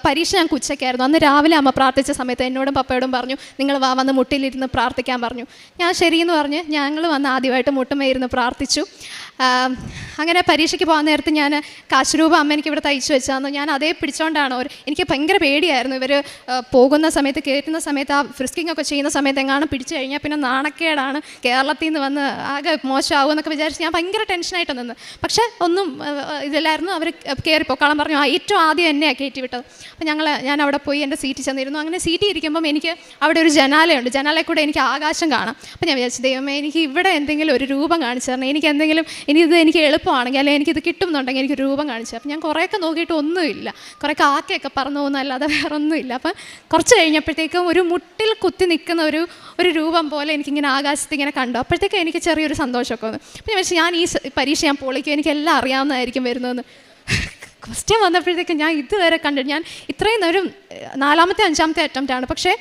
പരീക്ഷ ഞങ്ങൾക്ക് ഉച്ചയ്ക്കായിരുന്നു. അന്ന് രാവിലെ അമ്മ പ്രാർത്ഥിച്ച സമയത്ത് എന്നോടും പപ്പയോടും പറഞ്ഞു, നിങ്ങൾ വന്ന് മുട്ടിലിരുന്ന് പ്രാർത്ഥിക്കാൻ പറഞ്ഞു. ഞാൻ ശരിയെന്ന് പറഞ്ഞ് ഞങ്ങൾ വന്ന് ആദ്യമായിട്ട് മുട്ടുമേയിരുന്ന് പ്രാർത്ഥിച്ചു. അങ്ങനെ പരീക്ഷയ്ക്ക് പോകാൻ നേരത്ത് ഞാൻ കാശുരൂപ അമ്മ എനിക്ക് ഇവിടെ തയ്ച്ചു വെച്ചാന്ന് ഞാൻ അതേ പിടിച്ചോണ്ടാണ്. എനിക്ക് ഭയങ്കര പേടിയായിരുന്നു, ഇവർ പോകുന്ന സമയത്ത് കയറ്റുന്ന സമയത്ത് ആ ഫ്രിസ്കിങ് ഒക്കെ ചെയ്യുന്ന സമയത്ത് എങ്ങാനും പിടിച്ചു കഴിഞ്ഞാൽ പിന്നെ നാണക്കേടാണ്, കേരളത്തിൽ നിന്ന് വന്ന് ആകെ മോശമാകും എന്നൊക്കെ വിചാരിച്ച് ഞാൻ ഭയങ്കര ടെൻഷനായിട്ട് നിന്ന്. പക്ഷേ ഒന്നും ഇതില്ലായിരുന്നു. അവർ കയറിപ്പോക്കാളം പറഞ്ഞു. ഏറ്റവും ആദ്യം എന്നെയാണ് കയറ്റി വിട്ടത്. അപ്പോൾ ഞാൻ അവിടെ പോയി എൻ്റെ സീറ്റിൽ ചെന്നിരുന്നു. അങ്ങനെ സീറ്റിൽ ഇരിക്കുമ്പം എനിക്ക് അവിടെ ഒരു ജനാലയുണ്ട്. ജനാലയിൽ കൂടെ എനിക്ക് ആകാശം കാണാം. അപ്പോൾ ഞാൻ വിചാരിച്ചു, ദൈവമേ എനിക്ക് ഇവിടെ എന്തെങ്കിലും ഒരു രൂപം കാണിച്ചു തരണം, എനിക്ക് എളുപ്പമാണെങ്കിൽ അല്ലെങ്കിൽ എനിക്കിത് കിട്ടുമെന്നുണ്ടെങ്കിൽ എനിക്ക് രൂപം കാണിച്ചു. അപ്പം ഞാൻ കുറേയൊക്കെ നോക്കിയിട്ട് ഒന്നുമില്ല, കുറേ കാക്കയൊക്കെ പറന്നു പോകുന്നതല്ലാതെ വേറെ ഒന്നുമില്ല. അപ്പം കുറച്ച് കഴിഞ്ഞപ്പോഴത്തേക്കും ഒരു മുട്ടിൽ കുത്തി നിൽക്കുന്ന ഒരു രൂപം പോലെ എനിക്കിങ്ങനെ ആകാശത്ത് ഇങ്ങനെ കണ്ടു. അപ്പോഴത്തേക്കും എനിക്ക് ചെറിയൊരു സന്തോഷമൊക്കെ വന്നു. അപ്പം ഞാൻ വെച്ചാൽ ഞാൻ ഈ പരീക്ഷ ഞാൻ പൊളിക്കും, എനിക്കെല്ലാം അറിയാവുന്നതായിരിക്കും വരുന്നതെന്ന്. ക്വസ്റ്റ്യൻ വന്നപ്പോഴത്തേക്കും ഞാൻ ഇതുവരെ കണ്ടിട്ട്, ഞാൻ ഇത്രയും ഒരു 4ാമത്തെ 5ാമത്തെ അറ്റംപ്റ്റാണ്, പക്ഷേ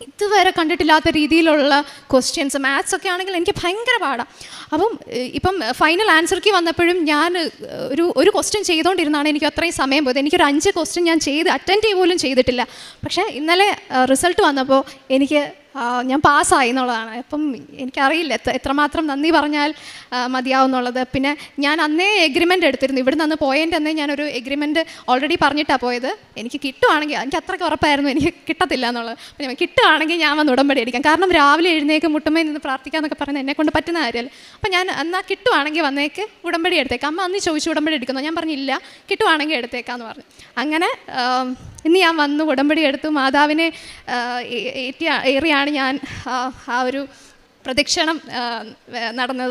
ഇതുവരെ കണ്ടിട്ടില്ലാത്ത രീതിയിലുള്ള ക്വസ്റ്റ്യൻസ്. മാത്സ് ഒക്കെ ആണെങ്കിൽ എനിക്ക് ഭയങ്കര പാടാണ്. ഇപ്പം ഫൈനൽ ആൻസർ കീ വന്നപ്പോഴും ഞാൻ ഒരു ക്വസ്റ്റ്യൻ ചെയ്തുകൊണ്ടിരുന്നാണ് എനിക്ക് അത്രയും സമയം പോയത്. എനിക്കൊരു 5 ക്വസ്റ്റ്യൻ ഞാൻ അറ്റൻഡ് പോലും ചെയ്തിട്ടില്ല. പക്ഷേ ഇന്നലെ റിസൾട്ട് വന്നപ്പോൾ ഞാൻ പാസ്സായി എന്നുള്ളതാണ്. അപ്പം എനിക്കറിയില്ല എത്രമാത്രം നന്ദി പറഞ്ഞാൽ മതിയാവും എന്നുള്ളത്. പിന്നെ ഞാൻ അന്നേ എഗ്രിമെൻ്റ് എടുത്തിരുന്നു. ഇവിടെ നിന്ന് പോയതിൻ്റെ അന്നേ ഞാനൊരു എഗ്രിമെൻ്റ് ഓൾറെഡി പറഞ്ഞിട്ടാണ് പോയത്. എനിക്ക് കിട്ടുവാണെങ്കിൽ, എനിക്ക് അത്രയ്ക്ക് ഉറപ്പായിരുന്നു എനിക്ക് കിട്ടത്തില്ല എന്നുള്ളത്. അപ്പം ഞാൻ കിട്ടുവാണെങ്കിൽ ഞാൻ വന്ന് ഉടമ്പടി അടിക്കാം. കാരണം രാവിലെ എഴുന്നേക്ക് മുട്ടുമേ നിന്ന് പ്രാർത്ഥിക്കാമെന്നൊക്കെ പറയുന്നത് എന്നെക്കൊണ്ട് പറ്റുന്ന കാര്യമല്ല. അപ്പം ഞാൻ എന്നാൽ കിട്ടുവാണെങ്കിൽ വന്നേക്ക് ഉടമ്പടി എടുത്തേക്കാം. അമ്മ അന്ന് ചോദിച്ചു ഉടമ്പടി എടുക്കുന്നു. ഞാൻ പറഞ്ഞില്ല, കിട്ടുവാണെങ്കിൽ എടുത്തേക്കാമെന്ന് പറഞ്ഞു. അങ്ങനെ ഇന്ന് ഞാൻ വന്നു ഉടമ്പടി എടുത്തു. മാതാവിനെ ഏറിയാണ് ഞാൻ ആ ഒരു പ്രദക്ഷിണം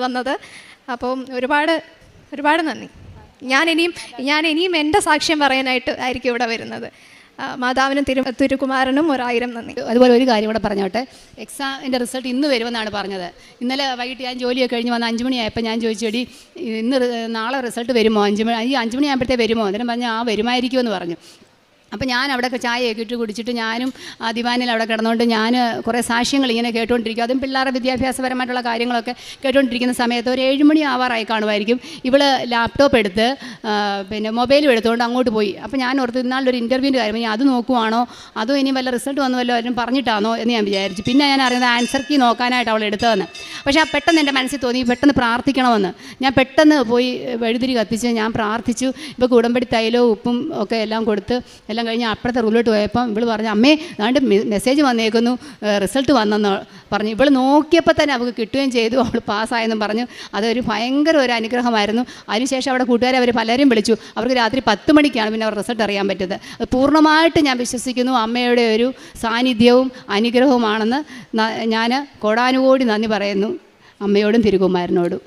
വന്നത്. അപ്പം ഒരുപാട് നന്ദി. ഞാൻ ഇനിയും എൻ്റെ സാക്ഷ്യം പറയാനായിട്ട് ആയിരിക്കും ഇവിടെ വരുന്നത്. മാതാവിനും തിരുകുമാരനും 1000 നന്ദി. അതുപോലെ ഒരു കാര്യം കൂടെ പറഞ്ഞോട്ടെ. എക്സാമിൻ്റെ റിസൾട്ട് ഇന്ന് വരുമെന്നാണ് പറഞ്ഞത്. ഇന്നലെ വൈകിട്ട് ഞാൻ ജോലിയൊക്കെ കഴിഞ്ഞ് വന്ന് 5 മണിയായപ്പോൾ ഞാൻ ചോദിച്ചെടി നാളെ റിസൾട്ട് വരുമോ, 5 മണി ആകുമ്പോഴത്തേ വരുമോ? അന്നേരം പറഞ്ഞു വരുമായിരിക്കുമെന്ന് പറഞ്ഞു. അപ്പോൾ ഞാൻ അവിടെയൊക്കെ ചായയൊക്കെ ഇട്ട് കുടിച്ചിട്ട് ഞാനും ദിവാനിൽ അവിടെ കിടന്നുകൊണ്ട് ഞാൻ കുറേ സാക്ഷ്യങ്ങൾ ഇങ്ങനെ കേട്ടുകൊണ്ടിരിക്കും. അതും പിള്ളേരുടെ വിദ്യാഭ്യാസപരമായിട്ടുള്ള കാര്യങ്ങളൊക്കെ കേട്ടുകൊണ്ടിരിക്കുന്ന സമയത്ത് ഒരു 7 മണി ആവാറായി കാണുമായിരിക്കും. ഇവൾ ലാപ്ടോപ്പ് എടുത്ത് പിന്നെ മൊബൈലും എടുത്തുകൊണ്ട് അങ്ങോട്ട് പോയി. അപ്പോൾ ഞാൻ ഓർത്ത് ഇന്നാളൊരു ഇൻ്റർവ്യൂവിൻ്റെ കാര്യം ഞാൻ അത് നോക്കുവാണോ അതോ ഇനി വല്ല റിസൾട്ട് വന്നു വല്ലോ അവരും പറഞ്ഞിട്ടാണോ എന്ന് ഞാൻ വിചാരിച്ചു. പിന്നെ ഞാൻ അറിയുന്നത് ആൻസർ കീ നോക്കാനായിട്ട് അവൾ എടുത്തതെന്ന്. പക്ഷേ പെട്ടെന്ന് എൻ്റെ മനസ്സിൽ തോന്നി പെട്ടെന്ന് പ്രാർത്ഥിക്കണമെന്ന്. ഞാൻ പെട്ടെന്ന് പോയി വെഴുതിരി കത്തിച്ച് ഞാൻ പ്രാർത്ഥിച്ചു. ഇപ്പോൾ ഉടമ്പടി തൈലവും ഉപ്പും ഒക്കെ എല്ലാം കൊടുത്ത് എല്ലാം കഴിഞ്ഞ് അപ്പുറത്തെ റൂമിലോട്ട് പോയപ്പം ഇവൾ പറഞ്ഞു, അമ്മേ അതാണ്ട് മെസ്സേജ് വന്നേക്കുന്നു, റിസൾട്ട് വന്നെന്ന് പറഞ്ഞു. ഇവൾ നോക്കിയപ്പോൾ തന്നെ അവൾക്ക് കിട്ടുകയും ചെയ്തു, അവൾ പാസ്സായെന്നും പറഞ്ഞു. അതൊരു ഭയങ്കര ഒരു അനുഗ്രഹമായിരുന്നു. അതിനുശേഷം അവിടെ കൂട്ടുകാരെ അവർ പലരും വിളിച്ചു. അവർക്ക് രാത്രി 10 മണിക്കാണ് പിന്നെ അവർ റിസൾട്ട് അറിയാൻ പറ്റിയത്. പൂർണ്ണമായിട്ട് ഞാൻ വിശ്വസിക്കുന്നു അമ്മയുടെ ഒരു സാന്നിധ്യവും അനുഗ്രഹവുമാണെന്ന് ഞാൻ കോടാനുകോടി നന്ദി പറയുന്നു അമ്മയോടും തിരുകുമാരനോടും.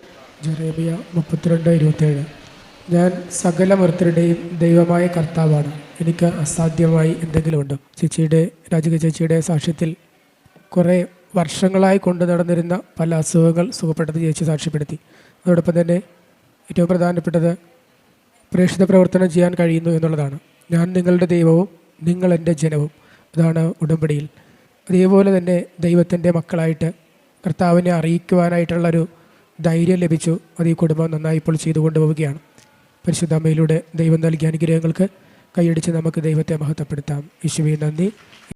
ജെറേമിയ 32:27. ഞാൻ സകല മർത്തരുടെയും ദൈവമായ കർത്താവാണ്, എനിക്ക് അസാധ്യമായി എന്തെങ്കിലുമുണ്ടോ? രാജിക ചേച്ചിയുടെ സാക്ഷ്യത്തിൽ കുറേ വർഷങ്ങളായി കൊണ്ടു നടന്നിരുന്ന പല അസുഖങ്ങൾ സുഖപ്പെട്ടത് ചേച്ചി സാക്ഷ്യപ്പെടുത്തി. അതോടൊപ്പം തന്നെ ഏറ്റവും പ്രധാനപ്പെട്ടത് പ്രേക്ഷിത പ്രവർത്തനം ചെയ്യാൻ കഴിയുന്നു എന്നുള്ളതാണ്. ഞാൻ നിങ്ങളുടെ ദൈവവും നിങ്ങൾ എൻ്റെ ജനവും. അതാണ് ഉടമ്പടിയിൽ. അതേപോലെ തന്നെ ദൈവത്തിൻ്റെ മക്കളായിട്ട് കർത്താവിനെ അറിയിക്കുവാനായിട്ടുള്ളൊരു ധൈര്യം ലഭിച്ചു. അത് ഈ കുടുംബം നന്നായി ഇപ്പോൾ ചെയ്തുകൊണ്ട് പോവുകയാണ്. പരിശുദ്ധ അമ്മയിലൂടെ ദൈവം നൽകിയ അനുഗ്രഹങ്ങൾക്ക് കൈയടിച്ച് നമുക്ക് ദൈവത്തെ മഹത്വപ്പെടുത്താം. യേശുവേ നന്ദി.